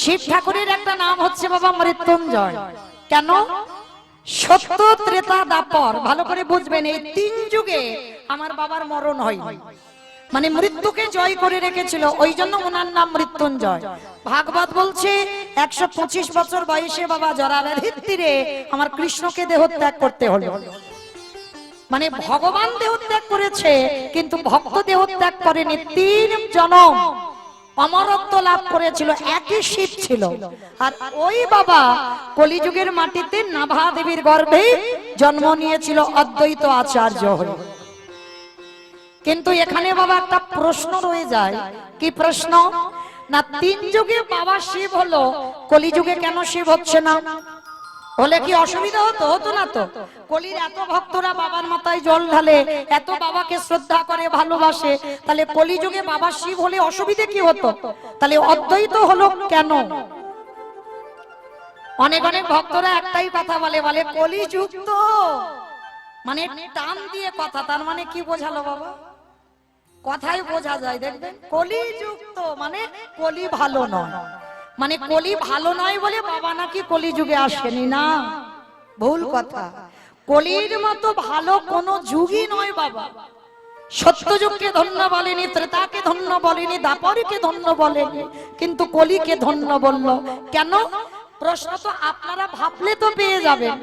শিব ঠাকুরের একটা নাম হচ্ছে বাবা মৃত্যুঞ্জয়। কেন? সত্য, ত্রেতা, দাপর, ভালো করে বুঝবেন, এই তিন যুগে আমার বাবার মরণ হয়নি, মানে মৃত্যুকে জয় করে রেখেছিল, ওই জন্য ওনার নাম মৃত্যুঞ্জয়। ভাগবত বলছে 125 বছর বয়সে বাবা জরাব্যাধির তীরে আমার কৃষ্ণকে দেহত্যাগ করতে হলো। মানে ভগবান দেহত্যাগ করেছে কিন্তু ভক্ত দেহত্যাগ করেনি। 3 জনম অমরত্ব লাভ করেছিল, একই শিব ছিল। আর ওই বাবা কলিযুগের মাটিতে নাভা দেবীর গর্ভে জন্ম নিয়েছিল অদ্বৈত আচার্য হয়ে। কিন্তু এখানে বাবা একটা প্রশ্ন রয়ে যায়। কি প্রশ্ন? না, 3 যুগে বাবা শিব হলো, কলিযুগে কেন শিব হচ্ছে না? হলে কি অসুবিধা হতো? হতো না তো। কলির এত ভক্তরা বাবার মাথায় জল ঢালে, এত বাবাকে শ্রদ্ধা করে, ভালোবাসে, তাহলে কলিযুগে বাবা শিব হলে অসুবিধা কি হতো? তাহলে অদ্বৈত হলো কেন? অনেক অনেক ভক্তরা একটাই কথা বলে, বলে কলিযুগ তো, মানে টান দিয়ে কথা। তার মানে কি বোঝালো বাবা? কথাই বোঝা যায়, দেখবেন, কলিযুগ তো মানে কলি ভালো নয়, মানে কলি ভালো নয় বলে বাবা নাকি কলিযুগে আসেনি। না, ভুল কথা। কলির মতো ভালো কোন যুগই নয় বাবা। সত্যযুগকে ধন্য বলেনি, ত্রেতাকে ধন্য বলেনি, দাপরকে ধন্য বলেনি, কিন্তু কলিকে ধন্য বলল। কেন? প্রশ্ন তো আপনারা ভাবলে তো পেয়ে যাবেন।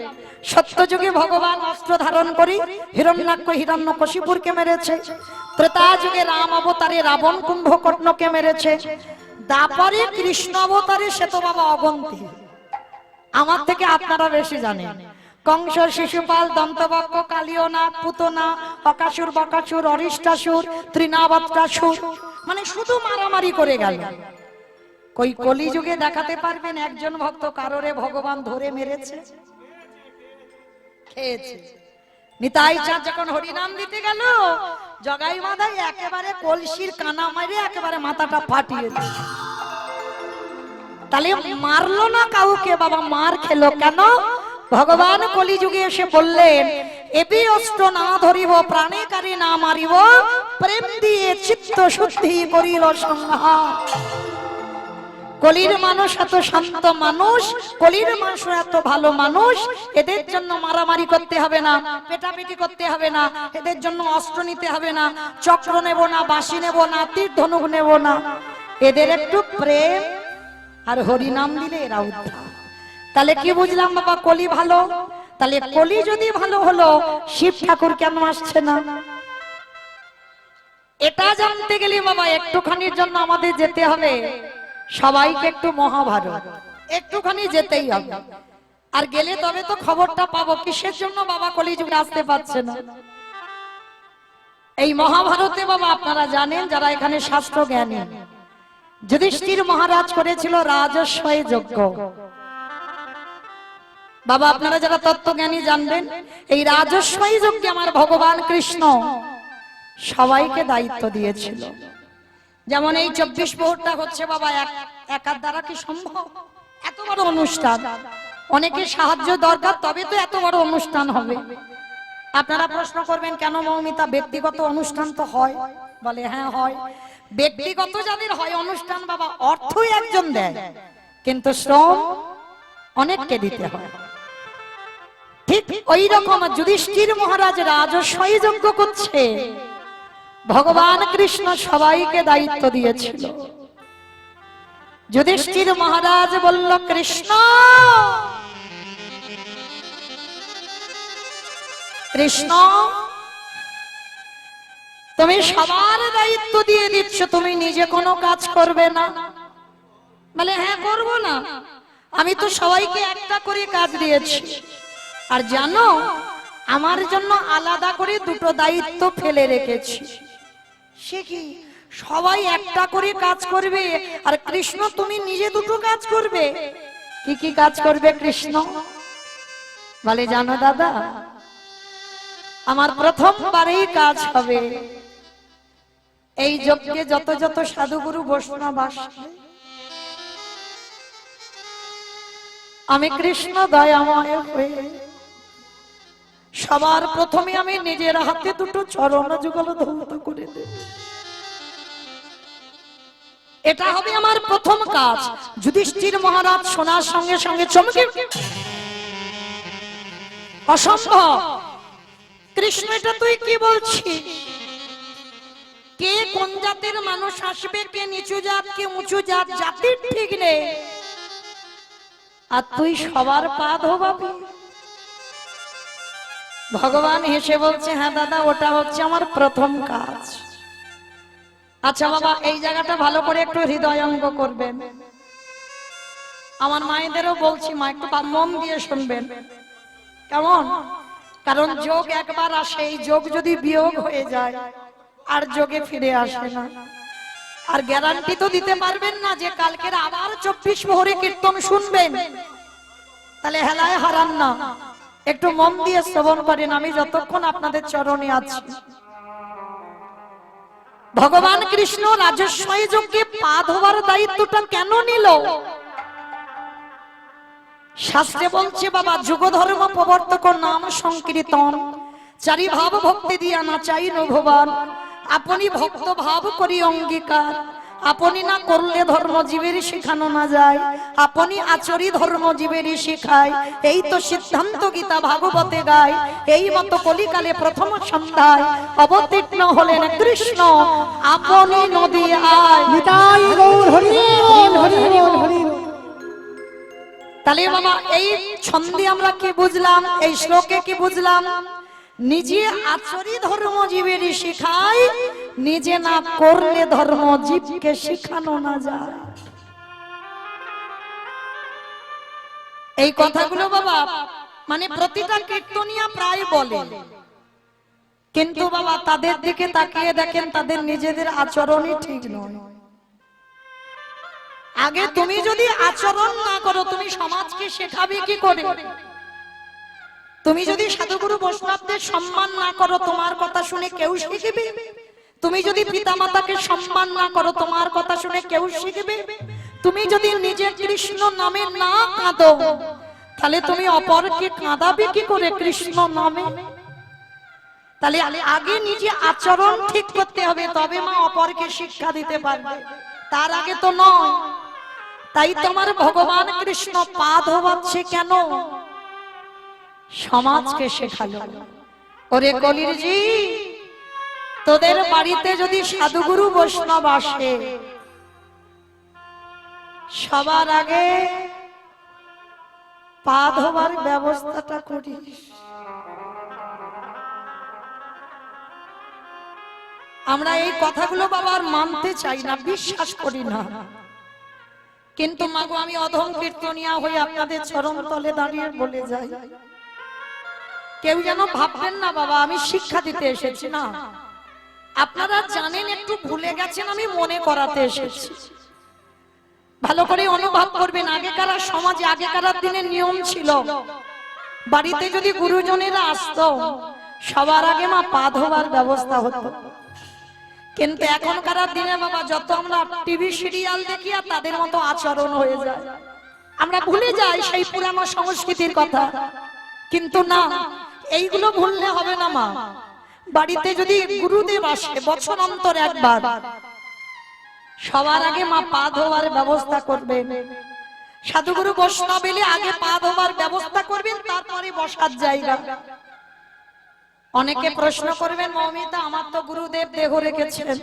সত্যযুগে ভগবান অস্ত্র ধারণ করি হিরণ্যাক্ষ হিরণ্যকশিপুরকে মেরেছে। ত্রেতা যুগে রাম অবতারে রাবণ কুম্ভকর্ণকে মেরেছে। দাপরে কৃষ্ণ অবতারে সে তো বাবা অগন্তি। আমার থেকে আপনারা বেশি জানেন। কংস, শিশুপাল, দন্তবক্র, কালিয়নাগ, পুতনা, অকাসুর, বকাসুর, অরিষ্টাসুর, তৃণাবত্রাসুর, মানে শুধু মারামারি করে গেল। কই কলিযুগে দেখাতে পারবেন একজন ভক্ত কারোরে ভগবান ধরে মেরেছে? খেয়েছে। নিতাই চাঁদ যখন হরিনাম দিতে গেল, জগাই মাদাই একেবারে কলসির কানা মারে একেবারে মাথাটা ফাটিয়ে দিল। তাহলে মারলো না কাউকে বাবা, মার খেলো কেন? ভগবান কলিযুগে এসে বললেন, এবি অস্ত্র না ধরিব, প্রাণে কারে না মারিব, প্রেম দিয়ে চিত্ত শুদ্ধি করিল সংহার। কলির মানুষ এত শান্ত মানুষ, কলির মানুষ এত ভালো মানুষ, এদের জন্য মারামারি করতে হবে না, পেটাপিটি করতে হবে না, এদের জন্য অস্ত্র নিতে হবে না, চক্র নেব না, বাঁশি নেব না, তীর ধনুক নেব না, এদের একটু প্রেম আর হরিনাম দিলে এরা উদ্ধার। তাহলে কি বুঝলাম বাবা? কলি ভালো। তাহলে কলি যদি ভালো হলো, শিব ঠাকুর কেন আসছে না? এটা জানতে গেলে বাবা একটুখানির জন্য আমাদের যেতে হবে সবাইকে একটু মহাভারত, একটুখানি যেতেই হবে। আর গেলে তবে তো খবরটা পাবো কিসের জন্য বাবা কলিযুগে আসতে পারছে না। এই মহাভারতে বাবা আপনারা জানেন, যারা এখানে শাস্ত্র জ্ঞানী, যুধিষ্ঠির মহারাজ করেছিল রাজস্বয় যজ্ঞ। বাবা আপনারা যারা তত্ত্বজ্ঞানী জানবেন, এই রাজস্বয় যজ্ঞে আমার ভগবান কৃষ্ণ সবাইকে দায়িত্ব দিয়েছিল। যেমন এই 24 প্রহরটা হচ্ছে বাবা একার দ্বারা কি সম্ভব? এত বড় অনুষ্ঠান, অনেকের সাহায্য দরকার, তবে তো এত বড় অনুষ্ঠান হবে। আপনারা প্রশ্ন করবেন, কেন মৌমিতা ব্যক্তিগত অনুষ্ঠান তো হয়? বলে হ্যাঁ হয়। ব্যক্তিগত যাদের হয় অনুষ্ঠান বাবা, অর্থই একজন দেয়, কিন্তু শ্রম অনেককে দিতে হয়। ঠিক ওই রকম যুধিষ্ঠির মহারাজ রাজস্বয় যজ্ঞ করছে, ভগবান কৃষ্ণ সবাইকে দায়িত্ব দিয়েছিল। যুধিষ্ঠির মহারাজ বলল, কৃষ্ণ কৃষ্ণ তুমি সবার দায়িত্ব দিয়ে দিচ্ছ, তুমি নিজে কোনো কাজ করবে না? বলে হ্যাঁ করব না, আমি তো সবাইকে একটা করে কাজ দিয়েছি। আর জানো, আমার জন্য আলাদা করে 2টো দায়িত্ব ফেলে রেখেছি। সে কি? সবাই একটা করে কাজ করবে, আর কৃষ্ণ তুমি নিজে 2টো কাজ করবে? কি কি কাজ করবে কৃষ্ণ? বলে জানো দাদা, আমার প্রথমবারেই কাজ হবে, এই যজ্ঞে যত যত সাধুগুরু বৈষ্ণব আসবে, আমি কৃষ্ণ দয়াময় হয়ে সবার প্রথমে আমি নিজের হাতে 2টো চরণ যুগল ধৌত করে দেব। এটা হবে আমার প্রথম কাজ। যুধিষ্ঠির মহারাজ শোনার সঙ্গে সঙ্গে চমকে, অসম্ভব কৃষ্ণ, এটা তুই কি বলছিস? কে কোন জাতের মানুষ আসবে, কে নিচু জাত কে উঁচু জাত, জাতির ঠিক নেই, আর তুই সবার পা ধোবাবি? ভগবান হেসে বলছে, হ্যাঁ দাদা, ওটা হচ্ছে আমার প্রথম কাজ। আচ্ছা বাবা, এই জায়গাটা ভালো করে একটু হৃদয়ঙ্গ করবেন। আমার মায়েদেরও বলছি, মা একটু মন দিয়ে শুনবেন, কেমন? কারণ যোগ একবার আসে, এই যোগ যদি বিয়োগ হয়ে যায় আর যোগে ফিরে আসে না। আর গ্যারান্টি তো দিতে পারবেন না যে কালকের আবার 24 প্রহরী কীর্তন শুনবেন, তাহলে হেলায় হারান না। একটু মন দিয়ে শ্রবণ করেন, আমি যতক্ষণ আপনাদের চরণে আছি। ভগবান কৃষ্ণ রাজস্বী যজ্ঞে পা ধোয়ার দায়িত্বটা কেন নিল? শাস্ত্রে বলছে বাবা, যুগ ধর্ম প্রবর্তক নাম সংকীর্তন, চারি ভাব ভক্তি দিয়া না চাই ভগবান, আপনি ভক্ত ভাব করি অঙ্গীকার, আপনি না করলে ধর্ম জীবের শেখানো না যায়, আপনি আচরি ধর্ম জীবের শেখায়, এই তো সিদ্ধান্ত গীতা ভাগবতে গায়। এই মতো কলিকালে প্রথম সন্ধ্যায় অবতীর্ণ হলেন কৃষ্ণ, আপনি নদী আয়। তাহলে বাবা, এই ছন্দে আমরা কি বুঝলাম, এই শ্লোকে কি বুঝলাম? নিজে আচরি ধর্ম জীবের শিখায়, নিজে না করলে ধর্ম জীবকে শিখানো না যায়। এই কথাগুলো বাবা মানে প্রতিটা কীর্তনিয়া প্রায় বলে, কিন্তু বাবা তাদের দিকে তাকিয়ে দেখেন, তাদের নিজেদের আচরণই ঠিক নয়। আগে তুমি যদি আচরণ না করো, তুমি সমাজকে শেখাবে কি করে? তুমি যদি সাধুগুরু বৈষ্ণবদের সম্মান না করো, তোমার কথা শুনে কেউ শিখবে? তুমি যদি পিতামাতাকে সম্মান না করো, তোমার কথা শুনে কেউ শিখবে? তুমি যদি নিজের কৃষ্ণ নামে না কাঁদো, তাহলে তুমি অপরকে কাঁদাবে কি করে কৃষ্ণ নামে? তাহলে আগে নিজে আচরণ ঠিক করতে হবে, তবে মা অপরকে শিক্ষা দিতে পারবে, তার আগে তো নয়। তাই তোমার ভগবান কৃষ্ণ পা ধোবাচ্ছে কেন? সমাজকে শেখালো। ওরে কলির জি, তোদের বাড়িতে যদি সাধুগুরু বৈষ্ণব আসে, সবার আগে পা ধোবার ব্যবস্থাটা করিস। আমরা এই কথাগুলো বাবার মানতে চাই না, বিশ্বাস করি না, কিন্তু মাগো আমি অধম কীর্তনিয়া হয়ে আপনাদের চরণ তলে দাঁড়িয়ে বলে যাই, কেউ যেন ভাববেন না বাবা আমি শিক্ষা দিতে এসেছি, না, আপনারা জানেন একটু ভুলে গেছেন, আমি মনে করাতে এসেছি। ভালো করে অনুভব করবেন, আগেকার সমাজে আগেকার দিনের নিয়ম ছিল, বাড়িতে যদি গুরুজনেরা আসতো, সবার আগে মা পা ধোবার ব্যবস্থা হতো। কিন্তু এখনকার দিনে বাবা যত আমরা টিভি সিরিয়াল দেখি, আর তাদের মতো আচরণ হয়ে যায়, আমরা ভুলে যাই সেই পুরানো সংস্কৃতির কথা। কিন্তু না, এইগুলো ভুললে হবে না মা। বাড়িতে যদি গুরুদেব আসে বছর অন্তর একবার, সবার আগে মা পা ধোয়ার ব্যবস্থা করবেন। সাধুগুরু বৈষ্ণব এলে আগে পা ধোয়ার ব্যবস্থা করবেন, তারপরে বসার জায়গা। অনেকে প্রশ্ন করবেন, মৌমিতা আমার তো গুরুদেব দেহ রেখেছেন,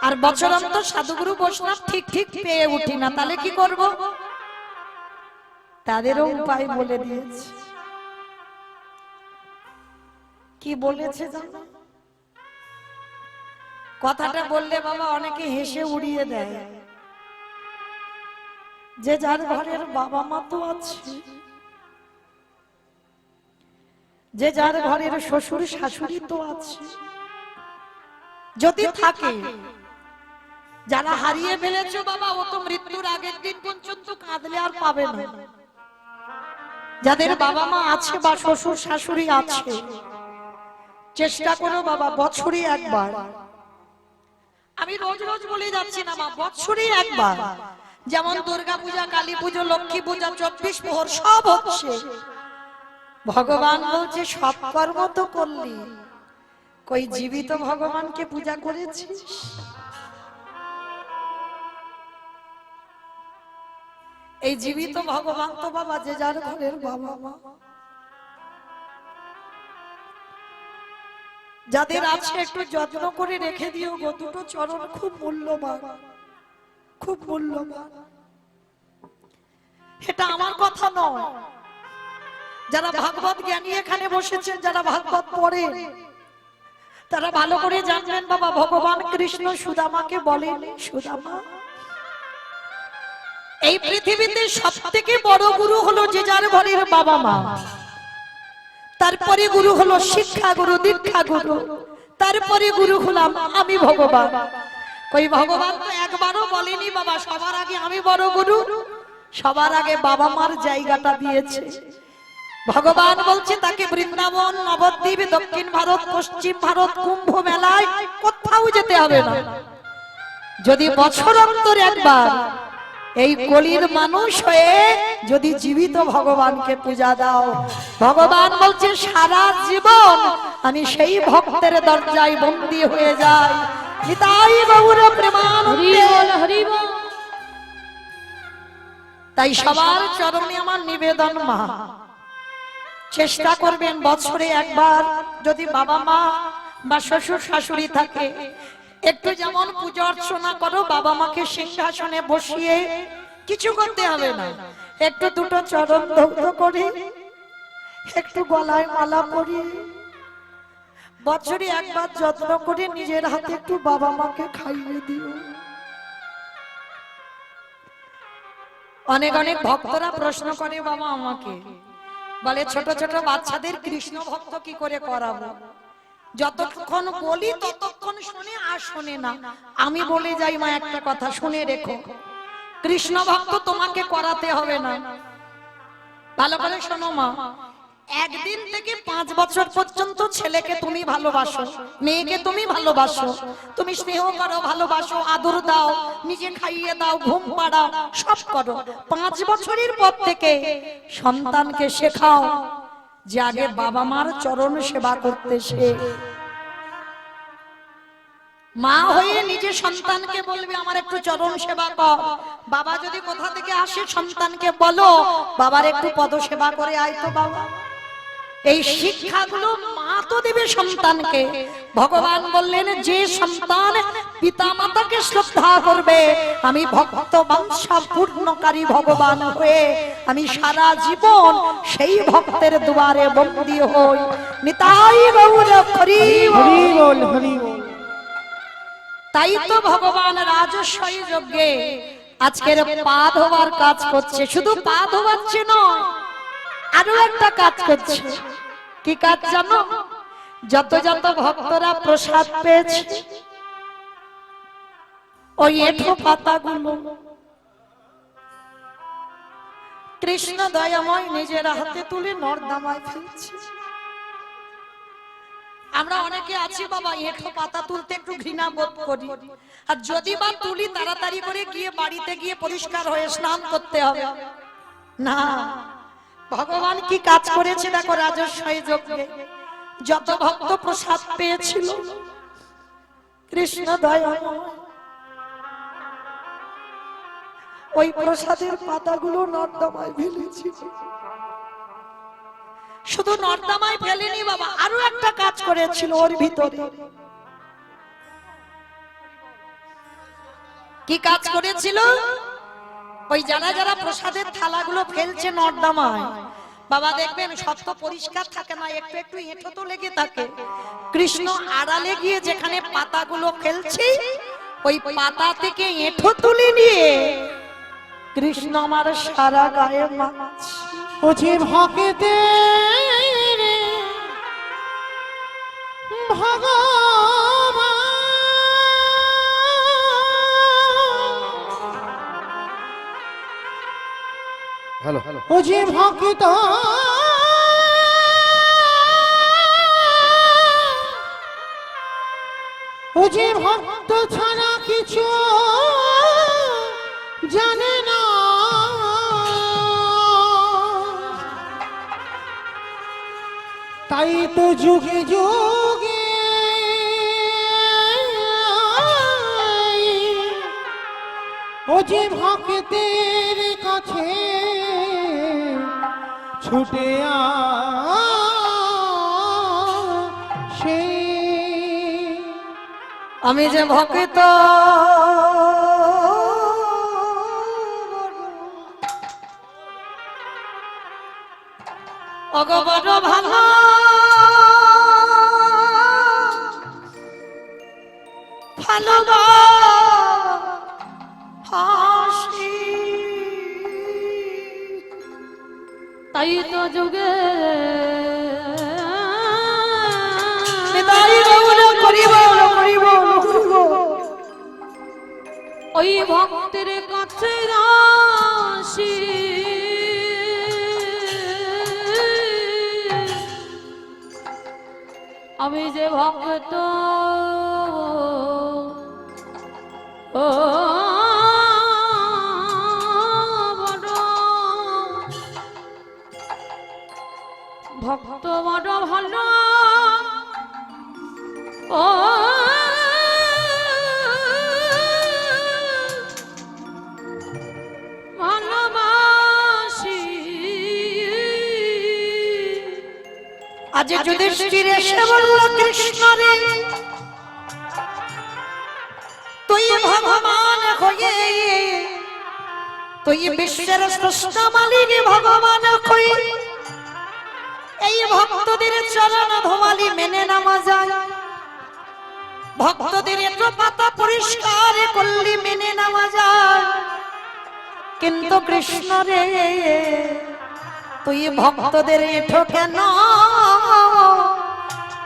আর বছর অন্তর সাধুগুরু বৈষ্ণব ঠিক ঠিক পেয়ে উঠি না, তাহলে কি করব? তাদেরও উপায় বলে দিয়েছে। কি বলেছে জানো? কথাটা বললে বাবা অনেকে হেসে উড়িয়ে দেয়, যে যার ঘরের বাবা মা তো আছে, যে যার ঘরের শ্বশুর শাশুড়ি তো আছে, যদি থাকে, যারা হারিয়ে ফেলেছো বাবা, ও তো মৃত্যুর আগের দিন পর্যন্ত কাঁদলে আর পাবে না। যাদের বাবা মা আছে বা শ্বশুর শাশুড়ি আছে, চেষ্টা করো বাবা বছরে একবার, আমি রোজ রোজ বলে যাচ্ছি না মা, বছরে একবার, যেমন দুর্গা পূজা, কালী পুজো, লক্ষ্মী পূজা, 24 প্রহর সব হচ্ছে, ভগবান বলছে সব কর্ম তো করলি, কই জীবিত ভগবানকে পূজা করেছিস? এই জীবিত ভগবান তো বাবা যে যার ঘরের বাবা মা, যাদের আছে একটু যত্ন করে রেখে দিও গো, দুটো চরণ খুব মূল্যবান, খুব মূল্যবান। এটা আমার কথা নয়, যারা ভাগবত জ্ঞানী এখানে বসেছেন, যারা ভাগবত পড়েন, তারা ভালো করে জানবেন বাবা ভগবান কৃষ্ণ সুদামাকে বলেন, সুদামা এই পৃথিবীতে সবথেকে বড় গুরু হলো যে যার ঘরের বাবা মা, তারপরে গুরু হলো শিক্ষা গুরু, দীক্ষা গুরু, তারপরে গুরু হলাম আমি ভগবান। কই ভগবান তো একবারও বলেনি বাবা সবার আগে আমি বড় গুরু, সবার আগে বাবা মার জায়গাটা দিয়েছে। ভগবান বলছে তাকে বৃন্দাবন, নবদ্বীপ, দক্ষিণ ভারত, পশ্চিম ভারত, কুম্ভ মেলায় কোথাও যেতে হবে না, যদি বছর অন্তর একবার এই কলির মানুষ হয়ে যদি জীবিত ভগবানকে পূজা দাও, ভগবান বলছে সারা জীবন আমি সেই ভক্তের দরজায় বন্দী হয়ে যাই। নিতাই গৌর প্রেমানন্দে। তাই সবার চরণে আমার নিবেদন মা, চেষ্টা করবেন বছরে একবার যদি বাবা মা বা শ্বশুর শাশুড়ি থাকে, একটু যেমন পূজা অর্চনা করো, বাবা মাকে সিংহাসনে বসিয়ে কিছু করতে হবে না, একটু দুটো চরণ ধৌত করে, একটু গলায় মালা পরিয়ে বছরে একবার যত্ন করে নিজের হাতে একটু বাবা মাকে খাইয়ে দিও। অনেক অনেক ভক্তরা প্রশ্ন করে বাবা আমাকে, বলে ছোট ছোট বাচ্চাদের কৃষ্ণ ভক্ত কি করে করাবো? যতক্ষণ বলি ততক্ষণ শুনে আর শোনে না। আমি বলে যাই মা একটা কথা শুনে রেখো, কৃষ্ণ ভক্ত তোমাকে করাতে হবে না। ভালো করে শোনো মা, একদিন থেকে 5 বছর পর্যন্ত ছেলেকে তুমি ভালোবাসো, মেয়েকে তুমি ভালোবাসো, তুমি স্নেহ করো, ভালোবাসো, আদর দাও, নিজে খাইয়ে দাও, ঘুম পাড়াও, সব করো। 5 বছরের পর থেকে সন্তানকে শেখাও যে আগে বাবা মার চরণ সেবা করতে শেখ। মা হয়ে নিজে সন্তানকে বলবে আমার একটু চরণ সেবা কর। বাবা যদি কোথা থেকে আসে সন্তানকে বলো বাবার একটু পদ সেবা করে আয় তো বাবা। এই শিক্ষাগুলো মা তো দেবে সন্তানকে। ভগবান বললেন যে সন্তান পিতা মাতাকে শ্রদ্ধা করবে, আমি ভক্ত বাঞ্ছা পূর্ণকারী ভগবান হয়ে আমি সারা জীবন সেই ভক্তের দুয়ারে বন্দী হই। নিতাই গৌর হরি বল, হরি বল। তাই তো ভগবান রাজস্বী যজ্ঞে আজকের পা ধোবার কাজ করছে। শুধু পা ধোবাচ্ছে নয়, আরো একটা কাজ করছে। কি কাজ জানো? যত যত ভক্তরা প্রসাদ পেয়েছে ওই এঁঠো পাতাগুলো কৃষ্ণ দয়াময় নিজের হাতে তুলে নর্দমায় ফেলছে। আমরা অনেকে আছি বাবা এঁঠো পাতা তুলতে একটু ঘৃণা বোধ করি, আর যদি বা তুলি তাড়াতাড়ি করে গিয়ে বাড়িতে গিয়ে পরিষ্কার হয়ে স্নান করতে হবে না। ভগবান কি কাজ করেছে দেখো রাজস্বী যজ্ঞে। যত ভক্ত প্রসাদ পেয়েছিল কৃষ্ণ দয়াময় ওই প্রসাদের পাতাগুলো নর্দমায় ফেলেছে। শুধু নর্দমায় ফেলেনি বাবা, আরো একটা কাজ করেছিল ওর ভিতরে। কি কাজ করেছিল? ওই যারা যারা প্রসাদের থালাগুলো ফেলছে নর্দমায় বাবা দেখবেন সব তো পরিষ্কার থাকে না, একটু একটু এঁঠো তো লেগে থাকে। কৃষ্ণ আড়ালে গিয়ে যেখানে পাতাগুলো ফেলছে ওই পাতা থেকে এঁঠো তুলে নিয়ে কৃষ্ণ আমার সারা গায়ে মাখছে। ও যে ভক্তে ভগবান হ্যালো হ্যালো, ও যে ভক্ত ও যে ভক্ত ছাড়া কিছু জানে না, তাই তো যুগে যুগে ও যে ভক্তের কাছে ছুটে আসে। আমি যে ভক্ত অগবর ভালো ভালোবাসি, তাই তো যুগে ওই ভক্তের কাছে আসি। আমি যে ভক্ত ও বড় ভক্ত বড় ভালো ও ভালোবাসি। আজ যুধিষ্ঠির এসে বলল কৃষ্ণ রে তুই ভগবান হয়ে তুই বিশ্বের স্রষ্টা মালিক ভগবান হয়ে এই ভক্তদের চরণ ধোয়ালি মেনে নামা যায়, ভক্তদের একটু পাতা পরিষ্কার করলি মেনে নামা যায়, কিন্তু কৃষ্ণ রে তুই ভক্তদের এঠো কেন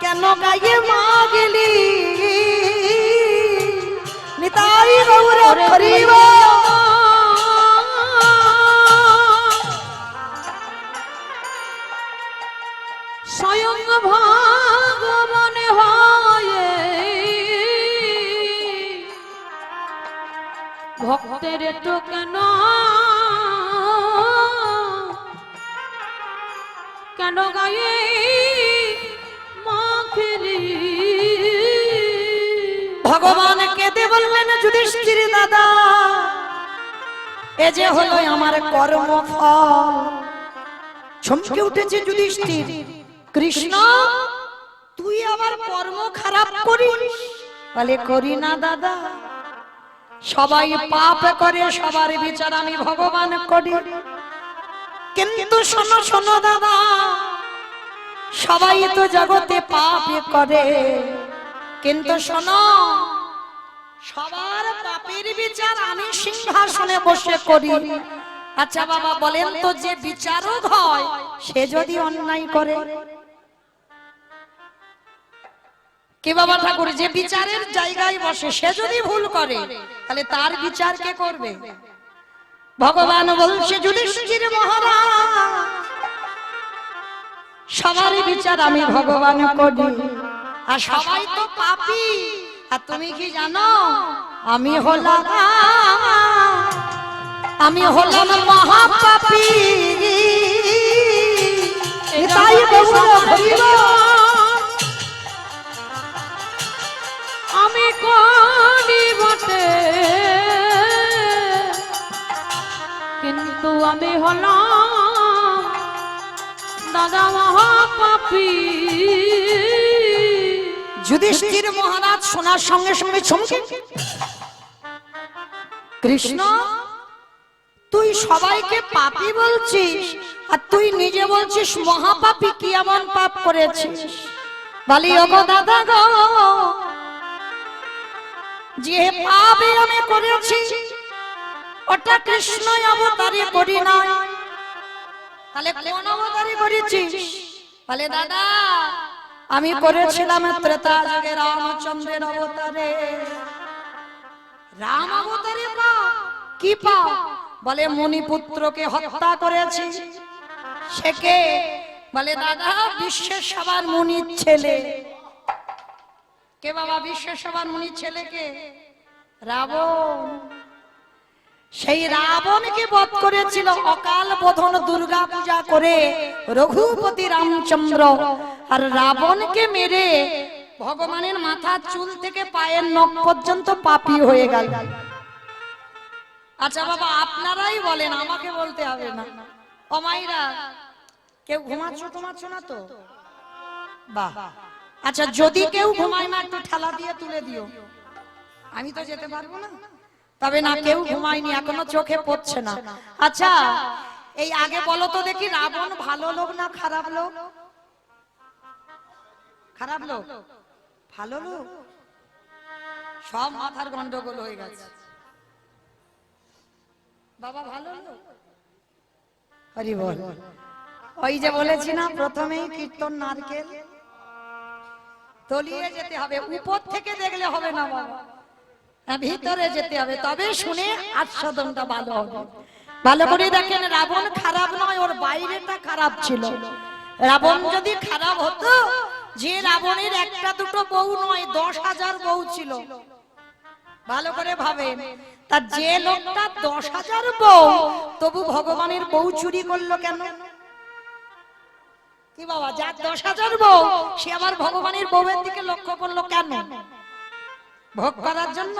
কেন গায়ে মা গেলি নিতাই গৌর হরিব। স্বয়ং ভগবান হয়ে ভক্তের তো কেন কেন গায়ে মাখলি। ভগবান কেঁদে বললেন যুধিষ্ঠির দাদা এ যে হলো আমার কর্মফল। চমকে উঠেছে যুধিষ্ঠির, কৃষ্ণ তুই আবার কর্ম খারাপ করিস? বলে করি না দাদা, সবাই পাপ করে সবার বিচার আমি ভগবান করি, কিন্তু শোনো শোনো দাদা সবাই তো জগতে পাপ করে, কিন্তু শোনো সবার পাপের বিচার আমি সিংহাসনে বসে করি। আচ্ছা বাবা বলেন তো যে বিচারক হয় সে যদি অন্যায় করে, কে বাবা ঠাকুর যে বিচারের জায়গায় বসে সে যদি ভুল করে তাহলে তার বিচার কে করবে? ভগবান বলছে যুধিষ্ঠির মহারাজ সবার বিচার আমি ভগবান করি, আর সবাই তো পাপী, আর তুমি কি জানো আমি হলাম মহাপাপী। তাই আমি করি বটে কিন্তু আমি হলাম দাদা মহাপাপী। যুধিষ্ঠির মহারাজ শোনার সঙ্গে সঙ্গে চমকে, কৃষ্ণ তুই সবাইকে পাপী বলছিস আর তুই নিজে বলছিস মহাপাপী, কি এমন পাপ করেছিস? বলি ওগো দাদা গো যে পাপ আমি করেছি ওটা কৃষ্ণ অবতারে করি না, তাহলে কোন অবতারে করেছিস? বলে দাদা আমি করেছিলাম ত্রেতা যুগে রামচন্দ্রের অবতারে। রাম অবতারে পাপ কি পাপ? বলে মণিপুত্রকে হত্যা করেছি। সে কে? বলে দাদা বিশ্বের সবার মুনির ছেলে। কে বাবা বিশ্বের সবার মুনির ছেলে কে? রাবণ। সেই রাবণকে বধ করেছিল অকাল বোধন দুর্গা পূজা করে রঘুপতি রামচন্দ্র, আর রাবণকে মেরে ভগবানের মাথার চুল থেকে পায়ের নখ পর্যন্ত পাপী হয়ে গেল। আচ্ছা বাবা আপনারাই বলেন, আমাকে বলতে হবে না। ও মাইরা কেউ ঘুমাচ্ছ না তো? বাহ। আচ্ছা, যদি কেউ ঘুমায় না একটু ঠালা দিয়ে তুলে দিও, আমি তো যেতে পারবো না। তবে না, কেউ ঘুমায়নি এখনো, চোখে পড়ছে না। আচ্ছা, এই আগে বলো তো দেখি, রাবণ ভালো লোক না খারাপ লোক? খারাপ লোক? ভালো লোক? সব মাথার গন্ডগোল হয়ে গেছে। বাবা ভালো লোক? হরি বল। ওই যে বলেছি না প্রথমেই, কীর্তন নারকেল তলিয়ে যেতে হবে, উপর থেকে দেখলে হবে না বাবা, ভিতরে যেতে হবে, তবে শুনে আস্বাদনটা ভালো হবে। ভালো করে দেখেন, রাবণ খারাপ নয়, ওর বাইরেটা খারাপ ছিল। রাবণ যদি খারাপ হতো, যে রাবণের একটা দুটো বউ নয় 10,000 বউ ছিল। ভালো করে ভাবেন, তার যে লোকটা 10,000 বউ, তবু ভগবানের বউ চুরি করলো কেন? কি বাবা, যার 10,000 বউ, সে আবার ভগবানের বউয়ের দিকে লক্ষ্য করলো কেন? ভোগ করার জন্য?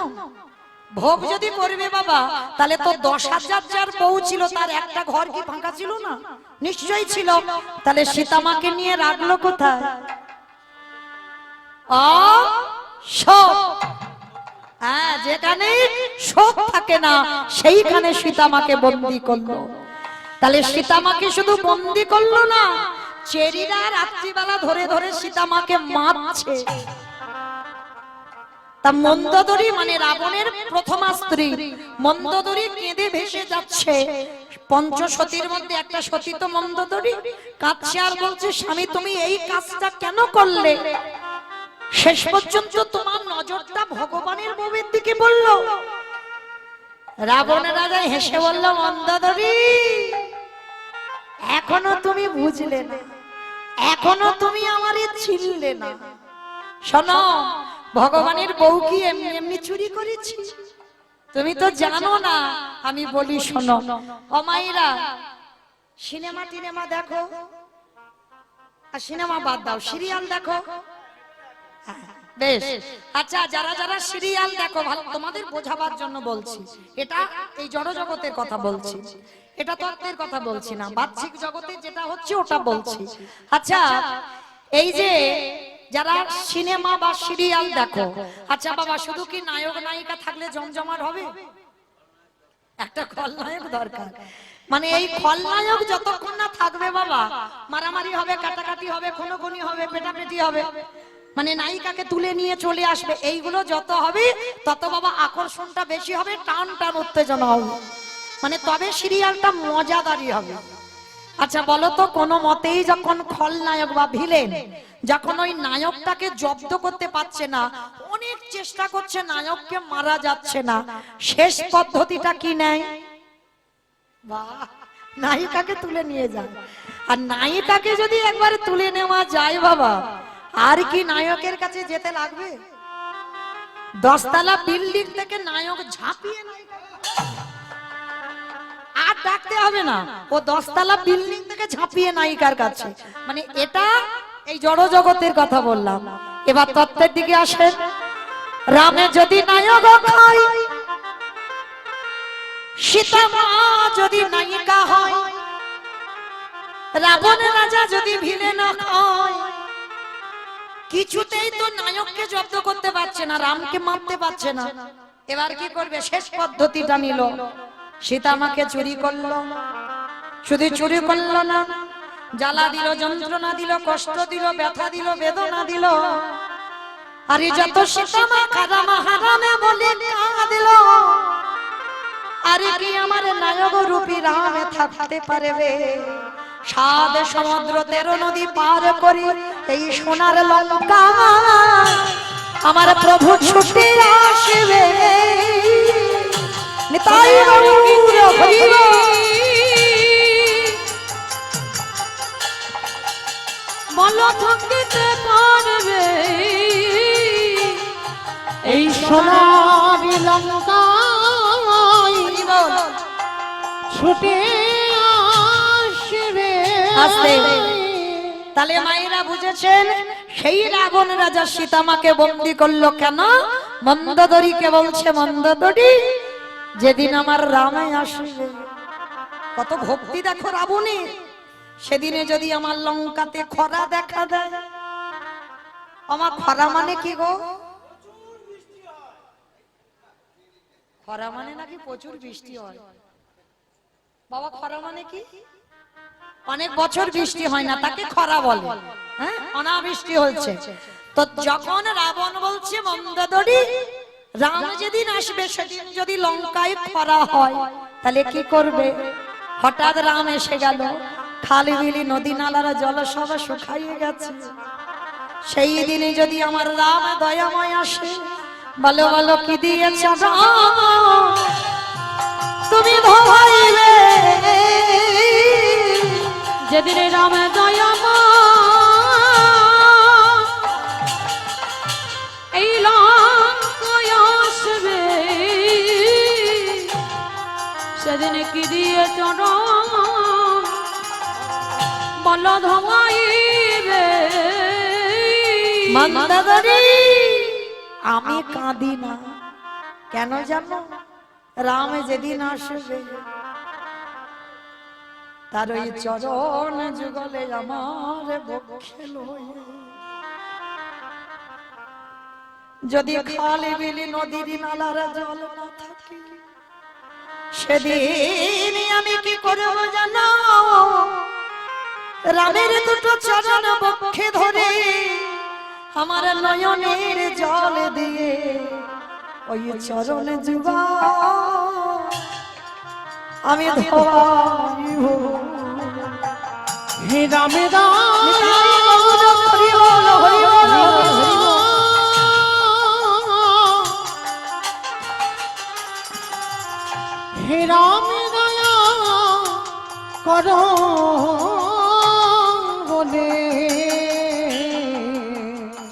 ভোগ যদি করবে বাবা, তাহলে তো 10,000 যার বউ ছিল, তার একটা ঘর কি ফাঁকা ছিল না? নিশ্চয়ই ছিল। তাহলে সীতামাকে নিয়ে রাখলো কোথায়? হ্যাঁ, যেখানে শোক থাকে না সেইখানে সীতামাকে বন্দী করলো। তাহলে সীতামাকে শুধু বন্দী করলো না, চেরিরা রাত্রিবেলা ধরে ধরে সীতামাকে মারছে। তা মন্দোদরী মানে রাবণের প্রথমা স্ত্রী মন্দোদরী কেঁদে ভেসে যাচ্ছে। পঞ্চসতীর মধ্যে একটা সতী তো মন্দোদরী, কাঁদছে আর বলছে, স্বামী তুমি এই কাজটা কেন করলে? শেষ পর্যন্ত তোমার নজরটা ভগবানের বউয়ের দিকে বলল। রাবণ রাজা হেসে বলল, মন্দোদরী এখনো তুমি বুঝলে না, এখনো তুমি আমারে চিনলে না। শোনো, ভগবানের বউ কি এমনি এমনি চুরি করেছি? তুমি তো জানো না। আমি বলি শোনো, অমাইরা সিনেমা টিনেমা দেখো, আর সিনেমা বাদ দাও, সিরিয়াল দেখো। বেশ, আচ্ছা, যারা যারা সিরিয়াল দেখো, ভালো তোমাদের বোঝাবার জন্য বলছি, এটা এই জড় জগতের কথা বলছি, এটা তত্ত্বের কথা বলছি না, বাহ্যিক জগতে যেটা হচ্ছে ওটা বলছি। আচ্ছা, এই যে যারা সিনেমা বা সিরিয়াল দেখো, আচ্ছা বাবা, শুধু কি নায়ক নায়িকা থাকলে জমজমাট হবে? একটা খলনায়ক দরকার। মানে এই খলনায়ক যতক্ষণ না থাকবে বাবা, মারামারি হবে, কাটাকাটি হবে, খুনোখুনি হবে, পেটাপেটি হবে, মানে নায়িকাকে তুলে নিয়ে চলে আসবে। এইগুলো যত হবে তত বাবা আকর্ষণটা বেশি হবে, টান টান উত্তেজনা হবে, মানে তবে সিরিয়ালটা মজাদারি হবে। আচ্ছা বলো তো, কোনো মতেই যখন খলনায়ক বা ভিলেন যখন ওই নায়কটাকে জব্দ করতে পারছে না, অনেক চেষ্টা করছে, নায়ককে মারা যাচ্ছে না, শেষ পদ্ধতিটা কি নেয়? বাহ, নায়িকাকে তুলে নিয়ে যায়। আর নায়িকাকে যদি একবার তুলে নেওয়া যায় বাবা, আর কি নায়কের কাছে যেতে লাগবে? 10 তলা বিল্ডিং থেকে নায়ক ঝাঁপিয়ে আর ডাকতে হবে না, ও 10 তলা বিল্ডিং থেকে ঝাঁপিয়ে নায়িকার কাছে। মানে এটা এই জড় জগতের কথা বললাম। এবার তত্ত্বের দিকে আসেন। রামে যদি নায়ক হয়, সীতা মা যদি নায়িকা হয়, রাবণ রাজা যদি ভিলেন হয়, কিছুতেই তো নায়ককে জব্দ করতে পারছে না, রামকে মারতে পারছে না। এবার কি করবে? শেষ পদ্ধতিটা নিল, সীতামাকে চুরি করলো। শুধু চুরি করলো না, জ্বালা দিল, যন্ত্রণা দিল, কষ্ট দিল, ব্যথা দিল, বেদনা দিল। আর যত সীতামা কারামা হারামে বলে কাঁদিল, আর কি আমার নায়ক রূপী রামে থাকতে পারবে? 7 সমুদ্র 13 নদী পার করি এই সোনার লঙ্কা আমার প্রভু ছুটে আসবে। নিতাই গৌর হরি বল। বলো থাকিতে পারবে এই সোনার লঙ্কায় ছুটে আসবে। আসবে। তাহলে মায়েরা বুঝেছেন, সেই রাবণ রাজা সীতামাকে বন্দী করলো কেন? মন্দোদরীকে বলছে, মন্দোদরী যেদিন আমার রামে আসবে, কত ভক্তি দেখো রাবণের। সেদিনে যদি আমার লঙ্কাতে খরা দেখা দেয়, আমার খরা মানে কি গো? খরা মানে নাকি প্রচুর বৃষ্টি হয়। বাবা খরা মানে কি? অনেক বছর বৃষ্টি হয় না, তাকে খরা বলে। হ্যাঁ, অনাবৃষ্টি হচ্ছে। তো যখন রাবণ বলছে মন্দোদরী, রাম যেদিন আসবে সেদিন যদি লঙ্কায় খরা হয় তাহলে কি করবে? হঠাৎ রাম এসে গেল, খালি বিলি নদী নালার জল সব শুকাইয়ে গেছে। সেই দিনে যদি আমার রাম দয়াময় আসে, বলো বলো কি দিয়েছ তুমি ধোয়াইবে? যেদিন রাম দয়ামা এই লঙ্কায় আসবে, সেদিন কি দিয়ে চরণ বল ধোয়াইবে? মন্দোদরী আমি কাঁদি না, কেন জানো? রাম যেদিন আসবে তার ওই চরণ যুগলে আমার বক্ষে লয়ে, যদি খালি বিলি নদীর নালার জল না থাকে, সেদিন আমি কি করব জানো? রামের দুটো চরণ বক্ষে ধরে আমার নয়নের জল দিয়ে ওই চরণ যুগা আমি ধোয়াইব। হে রামে হে রাম দয়া করো বলে,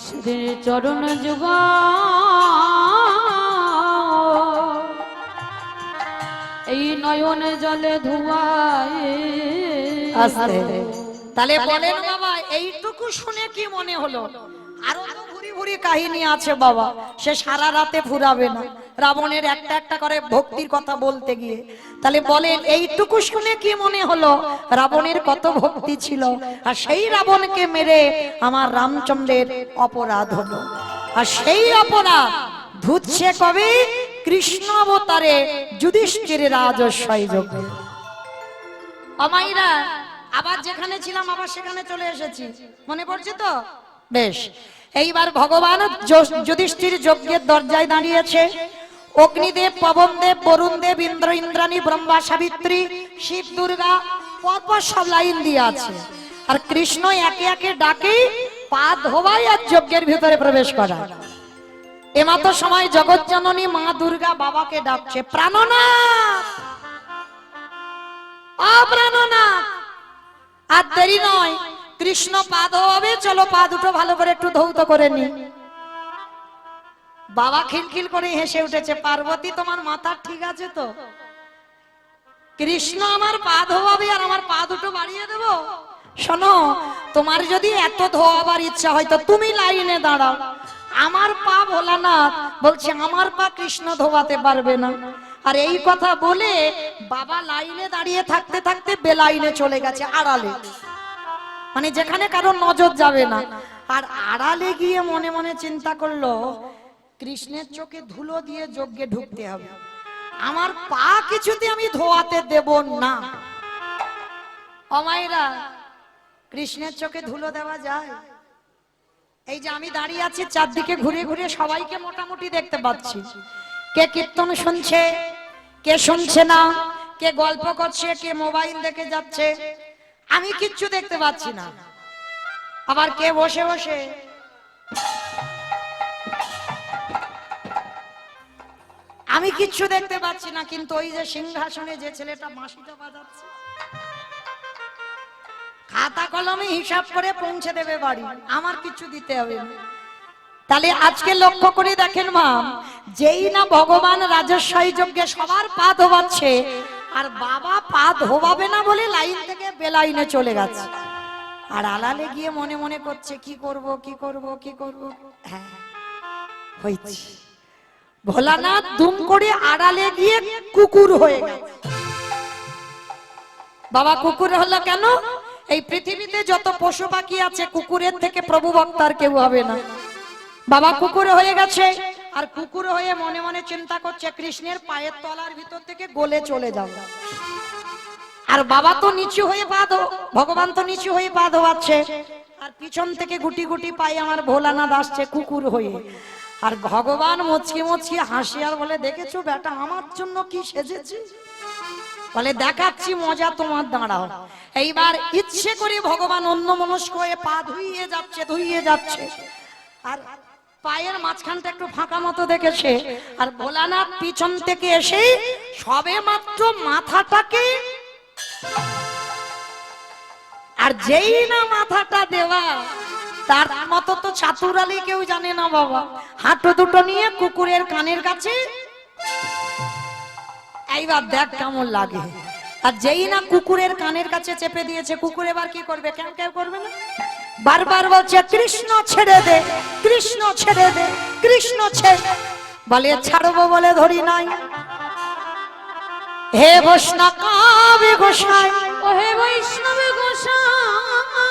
সেদিন চরণ যুগা এই নয়ন জলে ধোয়ায়। তাহলে বলেন বাবা, এইটুকু শুনে কি মনে হলো? আরো তো ভুরি ভুরি কাহিনী আছে বাবা, সে সারা রাতে ফুরাবে না রাবণের একটা একটা করে ভক্তির কথা বলতে গিয়ে। তাহলে বলেন এইটুকু শুনে কি মনে হলো রাবণের কত ভক্তি ছিল? আর সেই রাবণকে মেরে আমার রামচন্দ্রের অপরাধ হলো। আর সেই অপরাধ ধুচ্ছে কবে? কৃষ্ণ অবতারে যুধিষ্ঠিরের রাজস্বই যোগে। আমাইরা আবার যেখানে ছিলাম আবার সেখানে চলে এসেছি, মনে পড়ছে তো? বেশ, এইবার ভগবান যুধিষ্ঠির যজ্ঞের দরজায় দাঁড়িয়েছে। অগ্নিদেব, পবনদেব, বরুণদেব, ইন্দ্র, ইন্দ্রাণী, ব্রহ্মা, সাবিত্রী, শিব, দুর্গা পরপর সব লাইন দিয়ে আছে। আর কৃষ্ণ একে একে ডাকে পা ধোবাই আর যজ্ঞের ভিতরে প্রবেশ করা। এমাত্র সময় জগৎজননী মা দুর্গা বাবাকে ডাকছে, প্রাণনাথ, প্রাণনাথ। আর দেরি নয়, কৃষ্ণ পা ধোয়াবে, চলো পা দুটো ভালো করে একটু ধৌত করে নি। বাবা খিলখিল করে হেসে উঠেছে, পার্বতী তোমার মাথা ঠিক আছে তো? কৃষ্ণ আমার পা ধোয়াবে আর আমার পা দুটো বাড়িয়ে দেব? শোনো, তোমার যদি এত ধোয়াবার ইচ্ছা হয় তো তুমি লাইনে দাঁড়াও। আমার পা ভোলানাথ বলছে আমার পা কৃষ্ণ ধোয়াতে পারবে না। আর এই কথা বলে বাবা লাইনে দাঁড়িয়ে থাকতে থাকতে বেলাইনে চলে গেছে, আড়ালে, মানে যেখানে কারো নজর যাবে না। আর আড়ালে গিয়ে মনে মনে চিন্তা করলো, কৃষ্ণের চোখে ধুলো দিয়ে যজ্ঞে ঢুকতে হবে, আমার পা কিছুতে আমি ধোয়াতে দেব না। অমাইরা, কৃষ্ণের চোখে ধুলো দেওয়া যায়? এই যে আমি দাঁড়িয়ে আছি, চারদিকে ঘুরে ঘুরে সবাইকে মোটামুটি দেখতে পাচ্ছি। কে কীর্তন শুনছে, কে শুনছে না, কে গল্প করছে, কে মোবাইল দেখে যাচ্ছে, আমি কিচ্ছু দেখতে পাচ্ছি না। আবার কে বসে বসে আমি কিচ্ছু দেখতে পাচ্ছি না, কিন্তু ওই যে সিংহাসনে যে ছেলেটা বাঁশিটা বাজাচ্ছে, খাতা কলমে হিসাব করে পৌঁছে দেবে বাড়ি, আমার কিছু দিতে হবে না। তাহলে আজকে লক্ষ্য করে দেখেন মা, যেই না ভগবান রাজস্বই যজ্ঞে সবার পা ধোবাচ্ছে, আর বাবা পা ধোবাবে না বলে লাইন থেকে বেলাইনে চলে গেছে। আর আলালে গিয়ে মনে মনে করছে কি করব কি করব কি করব। হ্যাঁ হয়েছে, ভোলানাথ দুম করে আড়ালে গিয়ে কুকুর হয়ে গেছে। বাবা কুকুর হলো কেন? এই পৃথিবীতে যত পশু পাখি আছে কুকুরের থেকে প্রভু ভক্ত আর কেউ হবে না। বাবা কুকুর হয়ে গেছে, আর কুকুর হয়ে মনে মনে চিন্তা করছে কৃষ্ণের পায়ের তলার ভিতর থেকে গলে চলে যাব। আর বাবা তো নিচু হয়ে পা ভগবান তো নিচু হয়ে পা ধোয়াচ্ছে, আর পিছন থেকে গুটি গুটি পায়ে আমার ভোলানাথ আসছে কুকুর হয়ে। আর ভগবান মুচকি মুচকি হাসি আর বলে, দেখেছো বেটা আমার জন্য কি সেজেছে? বলে দেখাচ্ছি মজা, তোমার দাঁড়াও। এইবার ইচ্ছে করে ভগবান অন্যমনস্ক হয়ে পা ধুইয়ে যাচ্ছে, আর পায়ের মাঝখানটা একটু ফাঁকা মতো দেখেছে। আর ভোলানাথ পিছন থেকে এসে সবে মাত্র মাথাটাকে, আর যেই না মাথাটা দেওয়া, তার মতো তো চাতুরালি কেউ জানে না বাবা। হাঁটু দুটো নিয়ে কুকুরের কানের কাছে, এইবার দেখ কেমন লাগে। আর যেই না কুকুরের কানের কাছে চেপে দিয়েছে, কুকুর এবার কি করবে? কেন কেউ করবে না, বারবার বলছে কৃষ্ণ ছেড়ে দে, কৃষ্ণ ছেড়ে দে, কৃষ্ণ ছেড়ে। বলে ছাড়বো বলে ধরি নাই। হে বৈষ্ণব গোসাই, ও হে বৈষ্ণব গোসাই,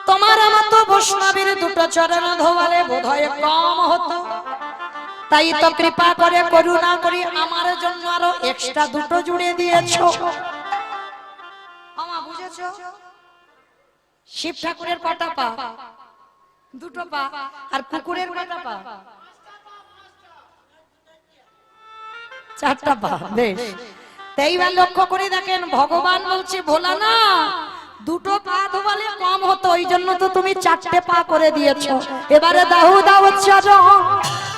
তোমার মতো বৈষ্ণবের দুটো চরণ ধোয়ালে বোধহয় কম হতো, তাই তো কৃপা করে করুণা করি আমার জন্য আরো এক্সট্রা দুটো জুড়ে দিয়েছো। আমা বুঝেছো? শিব ঠাকুরের কটা পা? দুটো পা। আর কুকুরের কটা পা? চারটা পা। বেশ, এইবার লক্ষ্য করে দেখেন ভগবান বলছে ভোলা না, দুটো পা ধোয়ালে কম হতো, ওই জন্য তো তুমি চারটে পা করে দিয়েছো। এবারে দাও দাও চরণ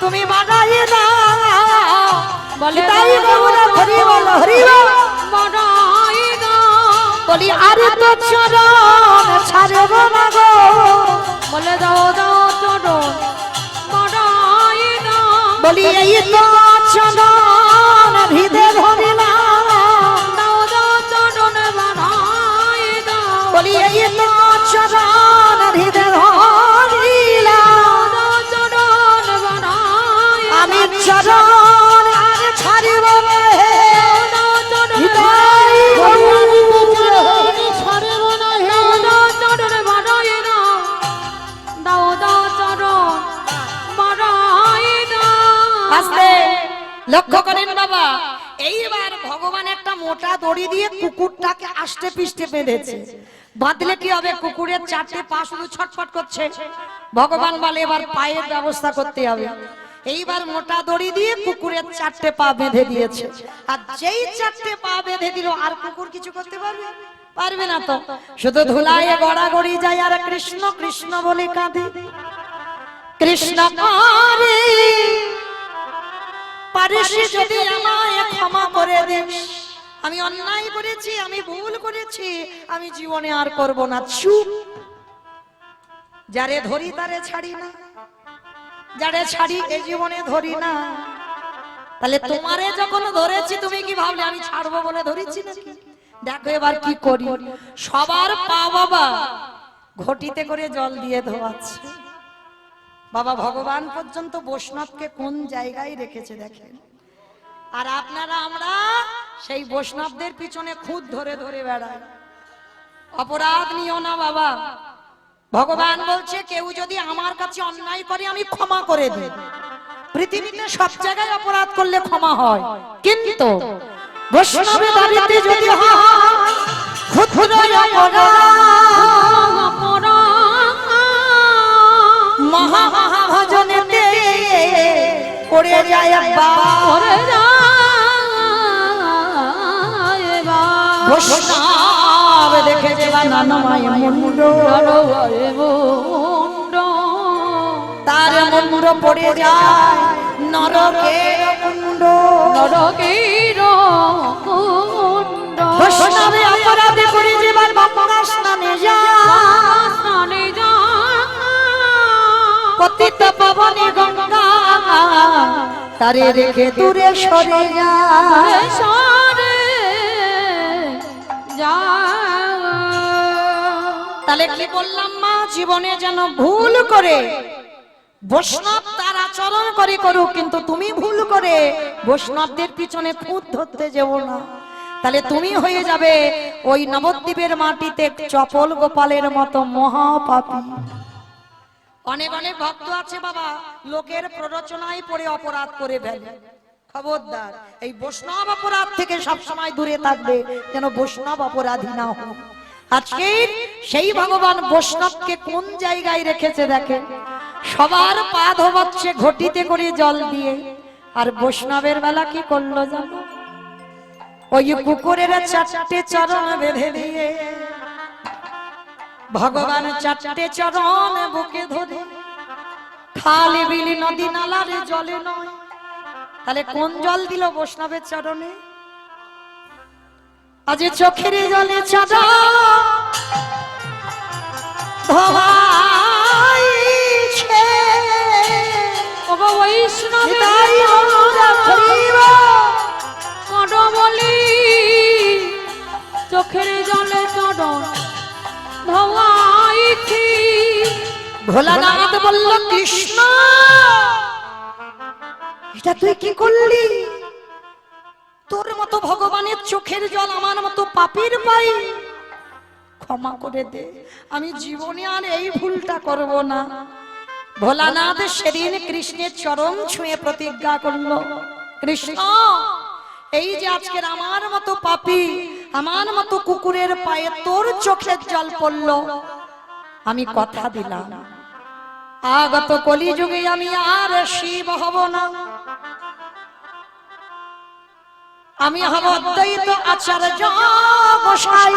তুমি বাড়াই না, বলে তাই গৌরা হরি বল হরি বল। বাড়াই দাও, বলি আরে তো চরণ ছাড়ব না গো, বলে দাও দাও চরণ বাড়াই দাও, বলি এই তো চরণ হৃদে ধরিলাম, দাও দাও চরণ বাড়াই দাও, বলি এই তো চরণ হৃদে ধরিলাম, দাও চরণ বাড়াই আমি চরণ আর ছাড়ব না, দাও চরণ হৃদয় ছাড়ব না হে। দাও দাও চরণ বাড়াই দাও, দাও দাও চরণ বাড়াই দাও। আস্তে লক্ষ্য করেন বাবা। এইবার ভগবান একটা মোটা দড়ি দিয়ে কুকুরটাকে আষ্টে পিষ্টে বেঁধেছে। বাঁধলে কি হবে? কুকুরের চারটে পা শুধু ছটফট করছে। ভগবান বলে এবার পায়ের ব্যবস্থা করতে হবে। এইবার মোটা দড়ি দিয়ে কুকুরের চারটে পা বেঁধে দিয়েছে। আর যেই চারটে পা বেঁধে দিল, আর কুকুর কিছু করতে পারবে? পারবে না তো। শুধু ধুলায় গড়াগড়ি যায় আর কৃষ্ণ কৃষ্ণ বলে কাঁদে। কৃষ্ণ করে পারিস যদি আমায় ক্ষমা করে দিস, আমি অন্যায় করেছি, আমি ভুল করেছি, আমি জীবনে আর করব না। চুপ। যারে ধরি তারে ছাড়ি না, যারে ছাড়ি এ জীবনে ধরি না। তাহলে তোমারে যখন ধরেছি তুমি কি ভাবলে আমি ছাড়বো বলে ধরেছি নাকি? দেখো এবার কি করি। সবার পা বাবা ঘটিতে করে জল দিয়ে ধোয়াচ্ছে। বাবা ভগবান পর্যন্ত বৈষ্ণবকে কোন জায়গায় রেখেছে দেখেন। আর আপনারা আমরা সেই বৈষ্ণবদের পিছনে খুদ ধরে ধরে বেড়াই। অপরাধ নিও না বাবা। ভগবান বলছে কেউ যদি আমার কাছে অন্যায় করে আমি ক্ষমা করে দিই। পৃথিবীতে সব জায়গায় অপরাধ করলে ক্ষমা হয়, কিন্তু বৈষ্ণবের বাড়িতে যদি হয় ক্ষুদ্র অপরাধ মহাভজনেতে করে যায় বৈষ্ণব দেখেছে নানমায় মুন্ড, তার মুন্ড পড়ে যায় নরকের কুণ্ড। বৈষ্ণবে অপরাধে করে যেবার গঙ্গা স্নানে যায়, পতিত পাবনে গঙ্গা তারে রেখে দূরে সরে যায়। তাহলে কি বললাম মা, জীবনে যেন ভুল করে বৈষ্ণব তার আচরণ করে করুক, কিন্তু তুমি ভুল করে বৈষ্ণবদের পিছনে খুঁত ধরতে যেও না। তাহলে তুমি হয়ে যাবে ওই নবদ্বীপের মাটিতে চপল গোপালের মতো মহাপাপী। অনেক অনেক ভক্ত আছে বাবা, লোকের প্ররোচনায় পড়ে অপরাধ করে ফেলে। খবরদার, এই বৈষ্ণব অপরাধ থেকে সবসময় দূরে থাকবে, যেন বৈষ্ণব অপরাধী না হোক। আজকে সেই ভগবান বৈষ্ণবকে কোন জায়গায় রেখেছে দেখেন, সবার পা ধোবাচ্ছে ঘটিতে করে জল দিয়ে, আর বৈষ্ণবের বেলা কি করলো জানো? ওই কুকুরের চারটে চরণ বেঁধে দিয়ে ভগবান চারটে চরণ বুকে ধরে, খালি বিলি নদী নালার জলে নয়। তাহলে কোন জল দিল বৈষ্ণবের চরণে? আজ চোখের জলে চাঁদা ধোয়াইছে, ওগো বৈষ্ণবের তাই আমরা করিব। কাঁদো বলি চোখের জলে চরণ ধোয়াইছি। ভোলানাথ বলল, কৃষ্ণ এটা তুই কি করলি? তোর মতো ভগবানের চোখের জল আমার মতো পাপীর পাই, ক্ষমা করে দে, আমি জীবনে আর এই ভুলটা করব না। ভোলানাথ সেদিন কৃষ্ণের চরণ ছুঁয়ে প্রতিজ্ঞা করলো, কৃষ্ণ এই যে আজকের আমার মতো পাপী, আমার মতো কুকুরের পায়ে তোর চোখের জল পড়লো, আমি কথা দিলাম আগত কলিযুগে আমি আর শিব হব না, আমি হব অদ্বৈত আচার্য গোসাই।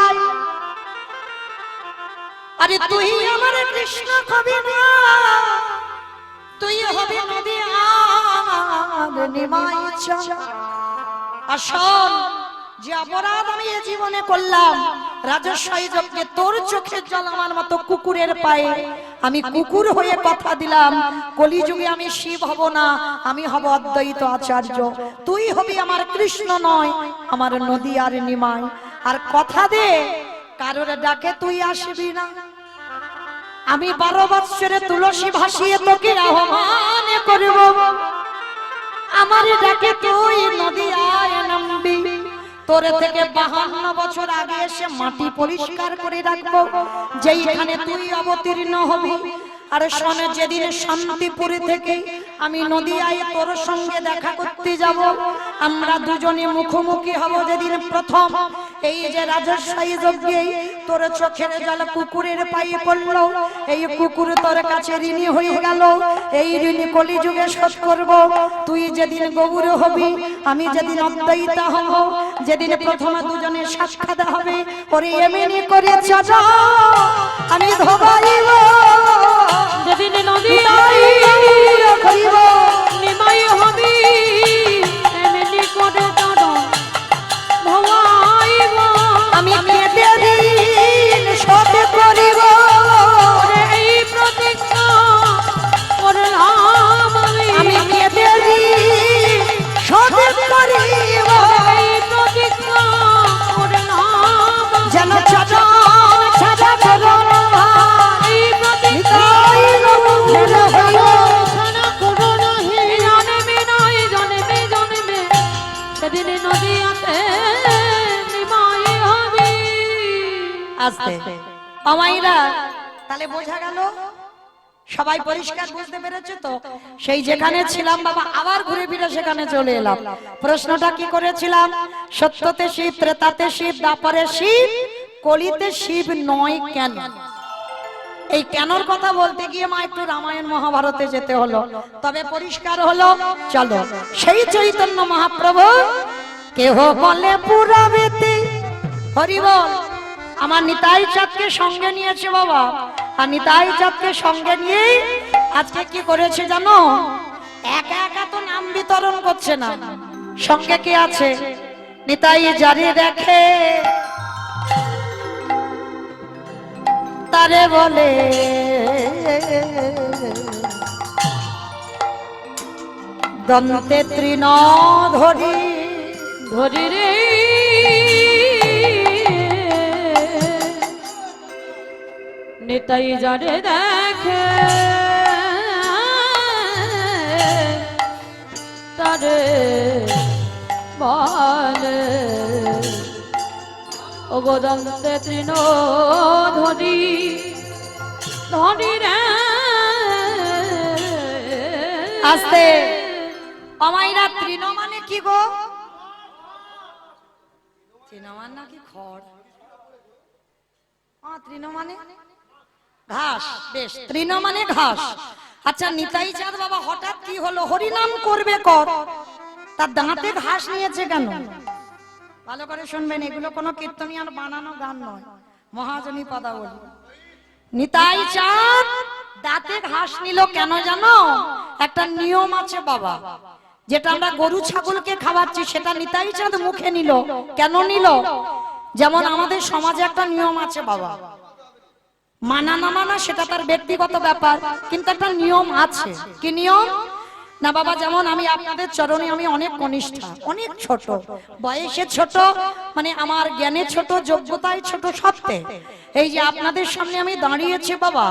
আরে তুই আমার কৃষ্ণ কবি না, তুই হবি নদী আর নিমাই চা। আসল যে অপরাধ আমি এ জীবনে করলাম, রাজস্বই যজ্ঞে তোর চোখের জল আমার মতো কুকুরের পায়ে, আমি কুকুর হয়ে কথা দিলাম কলিযুগে আমি শিব হব না, আমি হব অদ্বৈত আচার্য। তুই হবি আমার কৃষ্ণ নয়, আমার নদী আর নিমাই। আর কথা দে কারোর ডাকে তুই আসবি না, আমি 12 বৎসরে তুলসী ভাসিয়ে তোকে আহ্বান করব, আমার ডাকে তুই নদী আয় নামবি। তোর থেকে 52 বছর আগে এসে মাটি পরিষ্কার করে রাখবো, যেইখানে তুই অবতীর্ণ হবি। আর শোনে, যেদিন শান্তিপুরে থেকে আমি নদিয়ায় তোর সঙ্গে দেখা করতে যাব, আমরা দুজনে মুখোমুখি হব যেদিন প্রথম এই যে রাজস্বই যজ্ঞে তোর চোখের জল কুকুরের পায়ে পড়লো, এই কুকুর তোর কাছে ঋণী হয়ে গেল, এই ঋণী কলিযুগে শোধ করব। তুই যেদিন গৌর হবি, আমি যেদিন অদ্বৈতা হব, যেদিন প্রথমে দুজনের সাক্ষাৎ হবে, ওরে এমনি করে চাচা আমি ধোবাইব, যেদিন নদী করিব নিমাই হবি, এমনি করে চরণ ধোয়াইব। আমি কেঁদে দিন শোধ করিব, এই প্রতিজ্ঞা করলাম আমি কেঁদে দিন শোধ করিব, এই প্রতিজ্ঞা করলাম যেন চরণ ছাড়া চরণ এই প্রতিজ্ঞা সেদিন নদীতে নিমাই হবি। আস্তে আমাইরা, তাহলে বোঝা গেল সবাই পরিষ্কার বুঝতে পেরেছে তো? সেই যেখানে ছিলাম বাবা আবার ঘুরে ফিরে সেখানে চলে এলাম। প্রশ্নটা কি করেছিলাম? সত্যতে শিব, ত্রেতাতে শিব, দ্বাপরে শিব, কলিতে শিব নয় কেন? এই কেনর কথা বলতে গিয়ে মা একটু রামায়ণ মহাভারতে যেতে হলো, তবে পরিষ্কার হলো। চলো, সেই চৈতন্য মহাপ্রভু কেহ বলে পুরাবেতে, হরি বল। আমার নিতাই চাঁদকে সঙ্গে নিয়েছে বাবা, আর নিতাই চাঁদকে সঙ্গে নিয়ে আজকে কি করেছে জানো? একা একা তো নাম বিতরণ করছে না, সঙ্গে কে আছে? নিতাই জারি দেখে তারে বলে দন্তে তৃণ ধরি ধরি রে নিতাই যারে দেখে তারে বলে ও গো দন্তে তৃণ ধরি ধরি রে আস্তে অমাইরা তৃণ মানে কি গো? তৃণ মানে নাকি খড়? তৃণ মানে ঘাস। বেশ, তৃণ মানে ঘাস। আচ্ছা নিতাই চাঁদ বাবা হঠাৎ কি হলো? হরিনাম করবে কর, তার দাঁতে ঘাস নিয়েছে কেন? ভালো করে শুনবেন, এগুলো কোনো কীর্তনিয়ার বানানো গান নয়, মহাজনী পদাবলী। নিতাই চাঁদ দাঁতে ঘাস নিল কেন জানো? একটা নিয়ম আছে বাবা, যেটা আমরা গরু ছাগলকে খাওয়াচ্ছি সেটা নিতাই চাঁদ মুখে নিল। কেন নিল? যেমন আমাদের সমাজে একটা নিয়ম আছে বাবা, মানা না মানা সেটা তার ব্যক্তিগত ব্যাপার, কিন্তু একটা নিয়ম আছে। কি নিয়ম না বাবা? যেমন আমি আপনাদের চরণে আমি অনেক কনিষ্ঠা, অনেক ছোট, বয়সে ছোট, মানে আমার জ্ঞানে ছোট, যোগ্যতায় ছোট, সবতে এই যে আপনাদের সামনে আমি দাঁড়িয়েছি বাবা,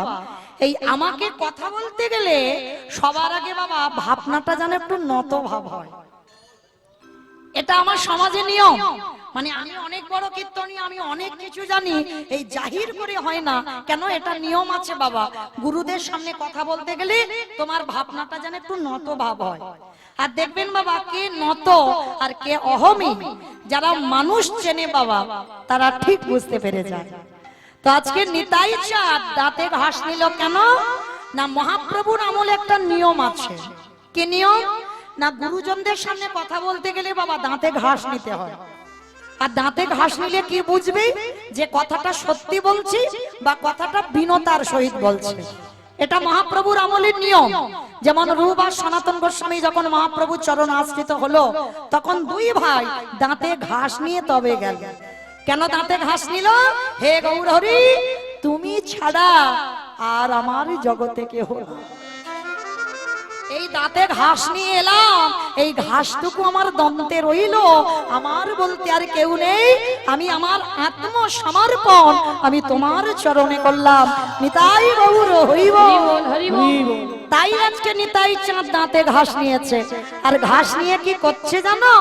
এই আমাকে কথা বলতে গেলে সবার আগে বাবা ভাবনাটা যেন একটু নত ভাব হয়। এটা আমার সমাজে নিয়ম। মানে আমি অনেক বড় কীর্তনী, আমি অনেক কিছু জানি, এই জাহির করে হয় না কেন? এটা নিয়ম আছে বাবা, গুরুদের সামনে কথা বলতে গেলে তোমার ভাবনাটা যেন একটু নত ভাব হয়। আর দেখবেন বাবা, কে নত আর কে অহমী, যারা মানুষ চেনে বাবা তারা ঠিক বুঝতে পেরে যায়। তো আজকে নিতাই চাঁদ দাঁতে ঘাস নিল কেন না? মহাপ্রভুর আমলে একটা নিয়ম আছে। কি নিয়ম না? গুরুজনদের সামনে কথা বলতে গেলে বাবা দাঁতে ঘাস নিতে হয়। আর দাঁতে ঘাস নিলে কি বুঝবি যে কথাটা সত্যি বলছি বা কথাটা বিনতার সহিত বলছি। এটা মহাপ্রভুর আমলের নিয়ম। যেমন রূপ আর সনাতন গোস্বামী যখন মহাপ্রভুর চরণ আশ্রিত হলো, তখন দুই ভাই দাঁতে ঘাস নিয়ে তবে গেল। কেন দাঁতে ঘাস নিল? হে গৌর হরি, তুমি ছাড়া আর আমার জগতে কেহ না। এই দাঁতে ঘাস নিয়ে এলাম, এই ঘাসটুকু আমার দন্তে রইল, আমার বলতে আর কেউ নেই, আমি আমার আত্মসমর্পণ আমি তোমার চরণে করলাম। নিতাই গৌর হইব। তাই আজকে নিতাই চাঁদ দাঁতে ঘাস নিয়েছে। আর ঘাস নিয়ে কি করছে জানো?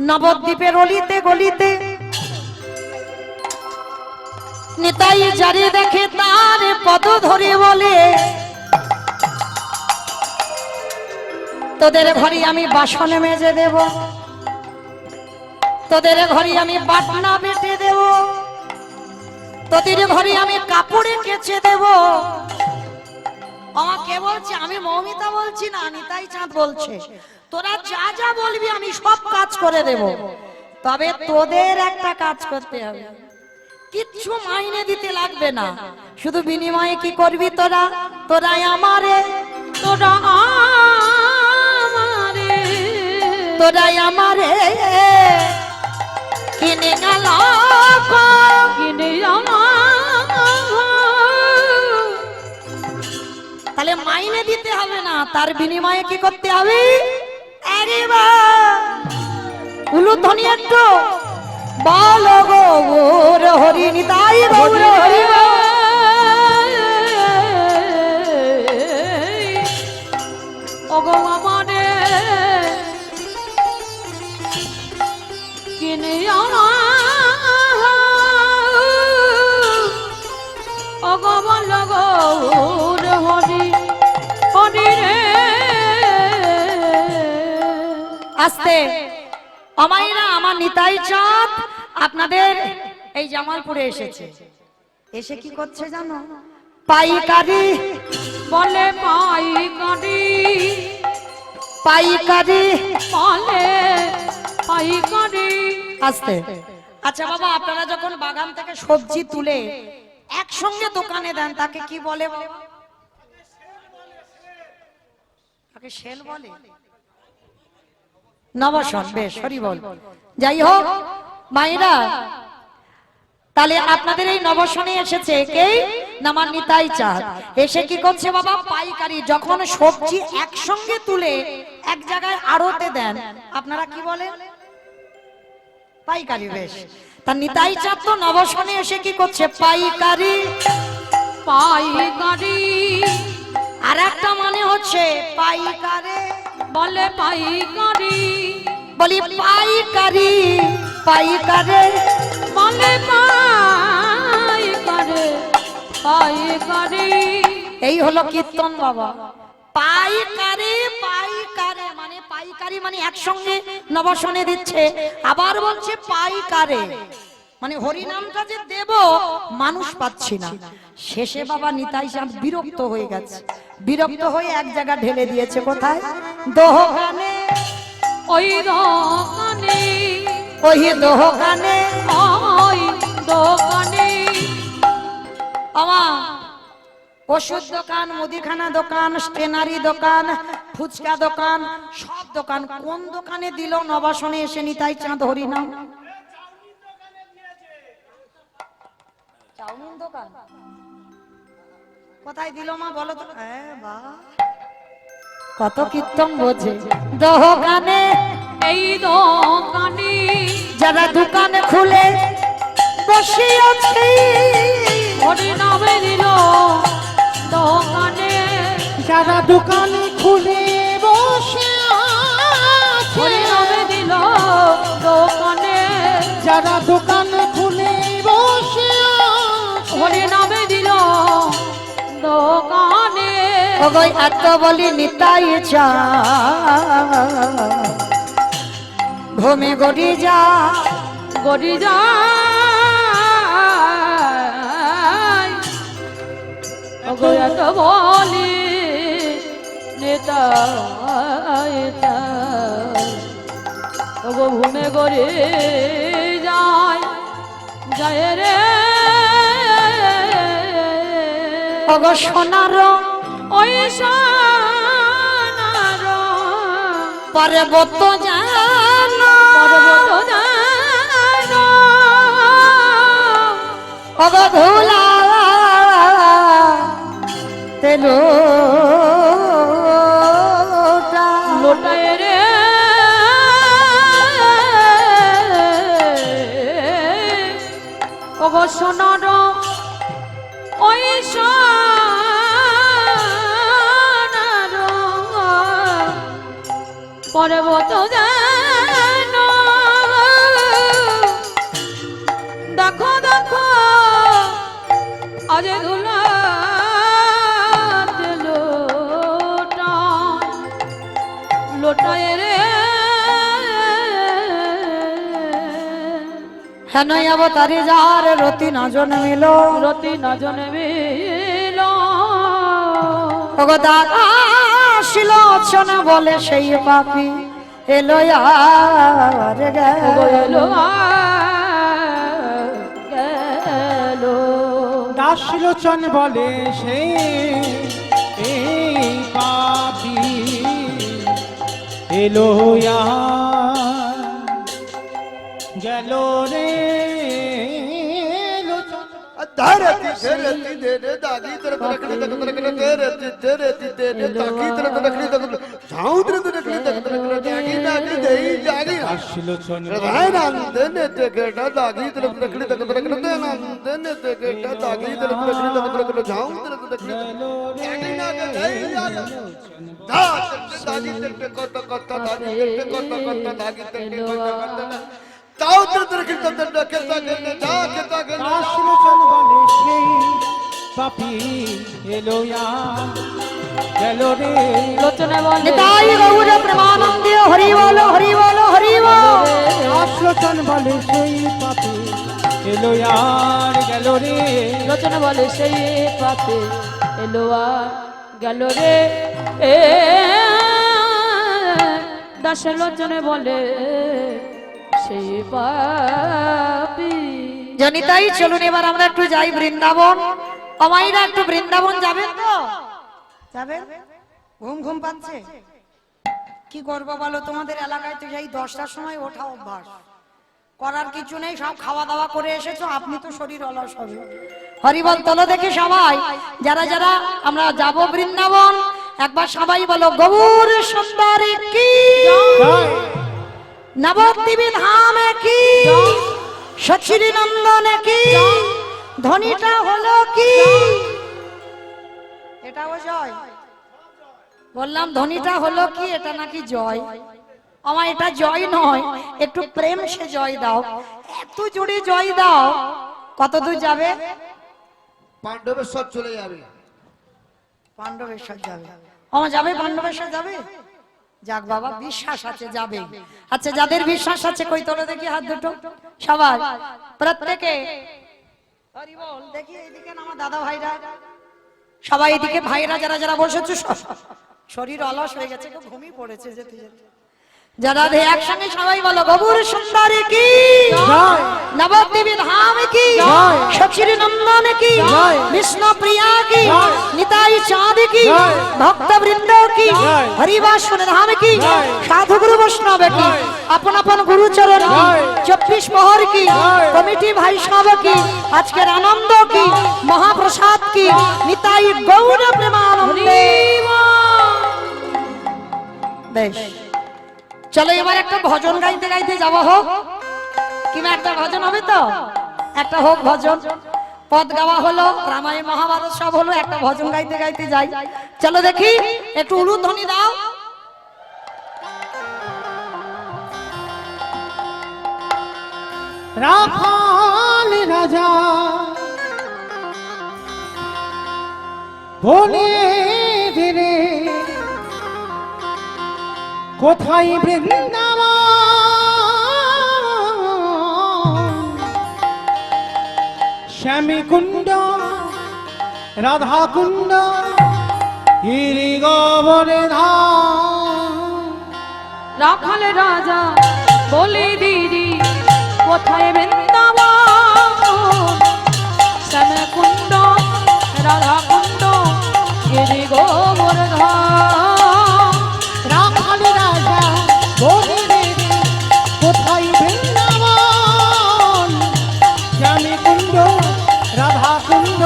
নবদ্বীপের অলিতে গলিতে নিতাই যারে দেখে তার পদ ধরে বলে, তোদের ঘরে আমি বাসন মেজে দেব, তোদের ঘরে আমি বাটনা বেটে দেব, তোদের ঘরে আমি কাপড়ে কেচে দেব। আমাকে বলছে, আমি মৌমিতা বলছি না, নিতাই চাঁদ বলছে, তোরা যা যা বলবি আমি সব কাজ করে দেব, তবে তোদের একটা কাজ করতে হবে, কিচ্ছু মাইনে দিতে লাগবে না, শুধু বিনিময়ে কি করবি তোরা? তোরাই আমারে, তোরা তোরাই আমারে কিনে গেল, কিনে তাহলে মাইনে দিতে হবে না, তার বিনিময়ে কি করতে হবে? আরে বা উলুধ্বনি একটু বল গৌর হরি, নিতাই গৌর হরি। ওগো আমারে কিনে ওগো বল গৌর হরি হরি রে। আস্তে অমাইরা, আমার নিতাই চাঁদ আপনাদের এই জামালপুরে এসেছে। এসে কি করছে জানো? পাইকারি বলে পাইকারি, পাইকারি বলে পাইকারি। আস্তে। আচ্ছা বাবা, আপনারা যখন বাগান থেকে সবজি তুলে একসঙ্গে দোকানে দেন তাকে কি বলে? তাকে সেল বলে, নবসন। বেশ, হরি বল। যাই হোক মায়েরা, তাহলে আপনাদের এই নবসনে এসেছে কে? নামার নিতাই চাঁদ। এসে কি করছে বাবা? পাইকারি। যখন সবজি একসঙ্গে তুলে এক জায়গায় আড়তে দেন আপনারা কি বলেন? পাইকারি। বেশ, তা নিতাই চাঁদ তো নবসনে এসে কি করছে? পাইকারি, পাইকারি। আর একটা মানে হচ্ছে পাইকারে, বলে পাইকারি, বলি পাইকারি, পাইকারে বলে পাইকারি। এই হলো কীর্তন বাবা। পাইকারি পাইকারে মানে পাইকারি মানে একসঙ্গে নবাসনে দিচ্ছে, আবার বলছে পাইকারে মানে হরিনামটা যে দেব মানুষ পাচ্ছি না। শেষে বাবা নিতাই চাঁদ বিরক্ত হয়ে গেছে, বিরক্ত হয়ে এক জায়গা ঢেলে দিয়েছে। কোথায়? দোকানে। ওই দোকানে, ওই দোকানে, ওই দোকানে। আমার ওষুধ দোকান, মুদিখানা দোকান, স্টেনারি দোকান, ফুচকা দোকান, সব দোকান। কোন দোকানে দিল নবাসনে এসে নিতাই চাঁদ হরিনাম? চাউমিন দোকান। কোথায় দিল মা বলো তো? কত কীর্তন বোঝে। দোকানে, এই দোকানে যারা দোকানে খুলে বসে আছে হরিনামে দিল দোকানে। যারা দোকানে খুলে বসে আছে, হরিনামে দিল দোকানে। যারা দোকানে খুলে বসে আছে, হরিনামে দিল দোকানে। ওগো এত বলি নিতাই চাঁদ ভূমি গড়ি যা গড়ি যায়। ওগো এত বলি নেতা, ওগো ভূমে গড়ে যায়, যায় রে। ওগো সোনার ওই সোনার পর্বত জান, পর্বত জান। ওগো ধুলা তেলো লোটায় রে। ওগো সোনার ওই সোনার পর্বত জান। দেখো দেখো আজ ধুলা লোটা লোটায় রে। হেন অবতারি যার রতি না জন্মিল, রতি না জন্মিল। ওগো দাদা শিলোচন বলে সেই পাপি এলো আর গেল। গেল দাসলোচন বলে সেই এই পাপি এলো গেল রে। লোচন धरती धरती दे दे दादी तेरे को रखने तक रखने धरती धरती दे दे ताकि तेरे को रखने तक जाऊं तेरे को रखने तक जागी दादी दे जागी दासलोचन राय नंद ने ते गेटा दागी तेरे को रखने तक रखने नंद ने ते गेटा दागी तेरे को रखने तक जाऊं तेरे को रखने जागी ना दे दादी तेरे को कट दादी तेरे को कट दागी तेरे को कट ताऊ तेरे को रखने तक करने जा करता करने দাসলোচন বলে সেই পাপি এলো গেল রে। লোচনে বলে নিতাই গৌর প্রেমানন্দে হরি বলো হরি বলো হরি বলো। দাসলোচন বলে সেই পাপি এলো গেল রে। লোচনে বলে সেই পাপে এলো আর গেল রে। এ দাস লোচনে বলে সেই পাপি। জনিতাই চলুন এবার আমরা একটু যাই বৃন্দাবন। অমাইরা একটু বৃন্দাবন যাবেন তো? যাবেন? ঘুম ঘুম পাচ্ছে? কি করবো বলো, তোমাদের এলাকায় তো সেই 10টার সময় ওঠা অভ্যাস, করার কিছু নেই, সব খাওয়া দাওয়া করে এসেছো, আপনি তো শরীর অলস হবে। হরিবল তোলো দেখি সবাই, যারা যারা আমরা যাব বৃন্দাবন একবার সবাই বলো গৌর সুন্দরী কি, নবদ্বীপ ধামে কি, সচিরী নন্দনে কি, ধ্বনিটা হলো কি? এটাও জয় বললাম, ধ্বনিটা হলো কি? এটা নাকি জয়? আমার এটা জয় নয়, একটু প্রেম সে জয় দাও, এত জোরে জয় দাও। কত দূর যাবে? পাণ্ডবেশ্বর চলে যাবে। পাণ্ডবেশ্বর যাবে? আমার যাবে, পাণ্ডবেশ্বর যাবে? যাক বাবা, বিশ্বাস আছে যাবে। আচ্ছা, যাদের বিশ্বাস আছে কই তোলে দেখি হাত দুটো সবাই, প্রত্যেকে। হরি বল। দেখি এইদিকে না আমার দাদা ভাইরা সবাই, এদিকে ভাইরা যারা যারা বসেছো, শরীর অলস হয়ে গেছে, কেউ ঘুমিয়ে পড়েছে যেতে যেতে। যারা একসঙ্গে সবাই বলো, গৌর সুন্দরী কি জয়, নবদ্বীপ ধাম কি জয়, সখীর নন্দন কি জয়, বিষ্ণু প্রিয়া কি জয়, নিতাই চাঁদ কি জয়, ভক্ত বৃন্দ কি জয়, হরিবাসন ধাম কি জয়, সাধু গুরু বৈষ্ণব কি জয়, আপন আপন গুরুচরণ কি জয়, 24 প্রহর কি জয়, কমিটি ভাই সব কি আজকের আনন্দ কি মহাপ্রসাদ কি নিতাই গৌর প্রেমানন্দে। বেশ, চলো এবার একটা ভজন গাইতে গাইতে যাওয়া হোক। কিংবা একটা ভজন হবে তো, একটা হোক ভজন। পদ গাওয়া হলো, রামায়ণ মহাভারত সব হলো, একটা ভজন গাইতে গাইতে যাই। চলো দেখি, একটু উলুধ্বনি দাও। রাখাল রাজা বলে দিলে কোথায় বৃন্দাবন, শ্যামী কুণ্ড রাধা কুণ্ড গিরি গোবরে ধাম। রাখাল রাজা বলে দিদি কোথায় বৃন্দাবন, শ্যামে কুণ্ড রাধা কুণ্ড গিরি গোবর্ধন। রাখাল রাজা বলে দিদি কোথায় বৃন্দাবন, শ্যামী কুণ্ড রাধা কুণ্ড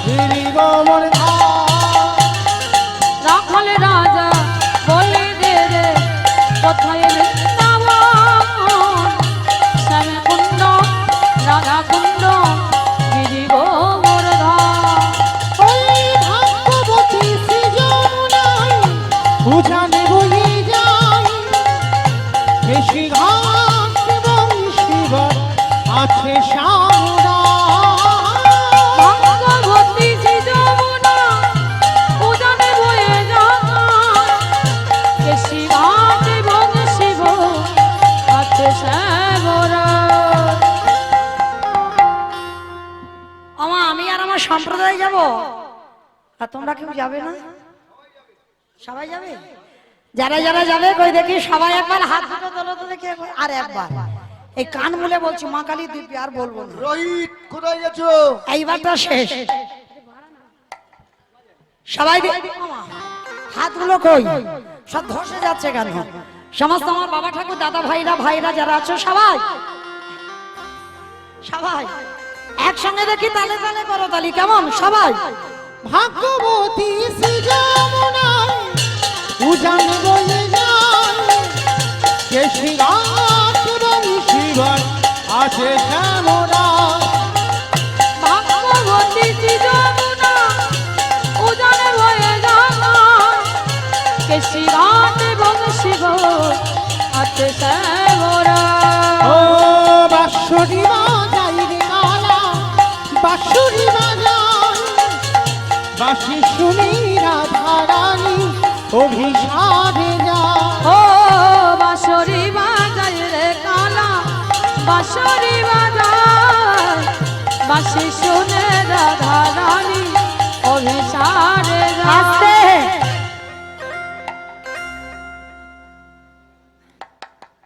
গিরি গোবর ধাম। রাখাল রাজা বলে দিদি কোথায় বৃন্দাবন, শ্যামে কুণ্ড রাধা কুণ্ড গিরি গোবর্ধন। ওই ভাগ্যবতী শ্রী যমুনায় উজানে বয়ে যায়, বেশি ঘাট এবং শিবর আছে সামরা। ভাগ্যবতী শ্রী যমুনা উজানে বয়ে যায়, কেশি ঘাট এবং শিব আছে শ্যামরা। আমি আর আমার সম্প্রদায় যাব, আর তোমরা কেউ যাবে না? সবাই যাবে? যারা যারা যাবে কই দেখি সবাই একবার হাত দুটো তোলো তো দেখি একবার। আর একবার এই কান মুলে বলছি, মা কালী দিব্যি, আর বলবো না। রোহিত কোথায় গেছো? এইবারটা শেষ। সবাই হাতগুলো কই সব ধসে যাচ্ছে কেন? সমস্ত আমার বাবা ঠাকুর দাদা ভাইরা ভাইরা যারা আছো সবাই সবাই একসঙ্গে দেখি তালে তালে করো তালি, কেমন সবাই? ভাগ্যবতী শ্রী যমুনায় উজানে বয়ে যায়, কেশি ঘাট এবং শিবর আছে শ্যামরা। ভাগ্যবতী শ্রী যমুনা উজানে বয়ে যায়, কেশি ঘাট এবং শিব আছে শ্যামরা। ও বাঁশরি বাজাই রে কালা, বাঁশরি বাজাই, বাঁশি শুনি রাধা রানী অভিসারে যায়। ও বাঁশরি বাজায় রে কালা, বাঁশরি বাজায়, বাঁশি শুনে রাধা রানী অভিসারে আস্তে যায়।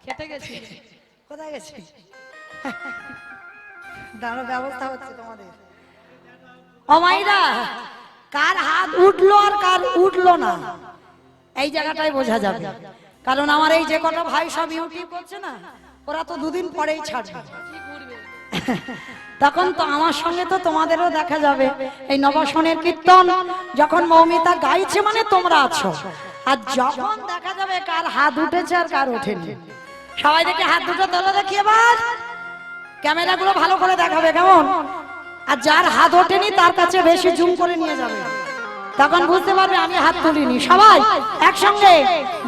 খেতে গেছি। কোথায় গেছে? দাঁড়ো, ব্যবস্থা হচ্ছে তোমাদের। ও মাইরা, কার হাত উঠলো আর কার উঠলো না এই জায়গাটাই বোঝা যাবে। কারণ আমার এই যে কটা ভাই সব ইউটিউব করছে না, ওরা তো দুদিন পরেই ছাড়বে। তখন তো আমার সঙ্গে তো তোমাদেরও দেখা যাবে। এই নবাসনের কীর্তন যখন মৌমিতা গাইছে মানে তোমরা আছো, আর যখন দেখা যাবে কার হাত উঠেছে আর কার ওঠেনি। সবাই দেখে হাত দুটো তোলো দেখি এবার, ক্যামেরাগুলো ভালো করে দেখাবে কেমন? আর যার হাত ওঠেনি তার কাছে বেশি জুম করে নিয়ে যাবে, তখন বুঝতে পারবে আমি হাত তুলিনি। সবাই একসঙ্গে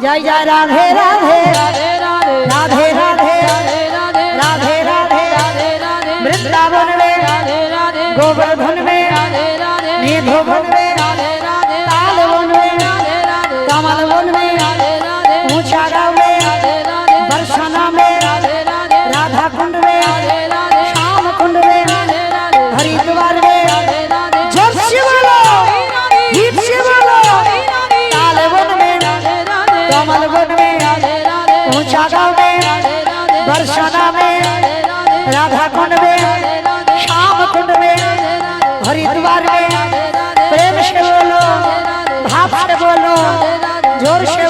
জয় জয় রাধে রাধে রাধে রাধে রাধে রাধে রাধে রাধে রাধে রাধে রাধে রাধে বৃন্দাবন রে রাধে রাধে গোবর্ধন রে রাধে रीध बनवे ताल बनवे कमल बनवे ऊंचा गावे दर्शना में राधा कुंड में श्याम कुंड में हरिद्वार में जोर से बोलो गीत से बोलो ताल बनवे कमल बनवे ऊंचा गावे दर्शना में राधा कुंड में श्याम कुंड में हरिद्वार में प्रेम से बोलो भाव से बोलो जोर से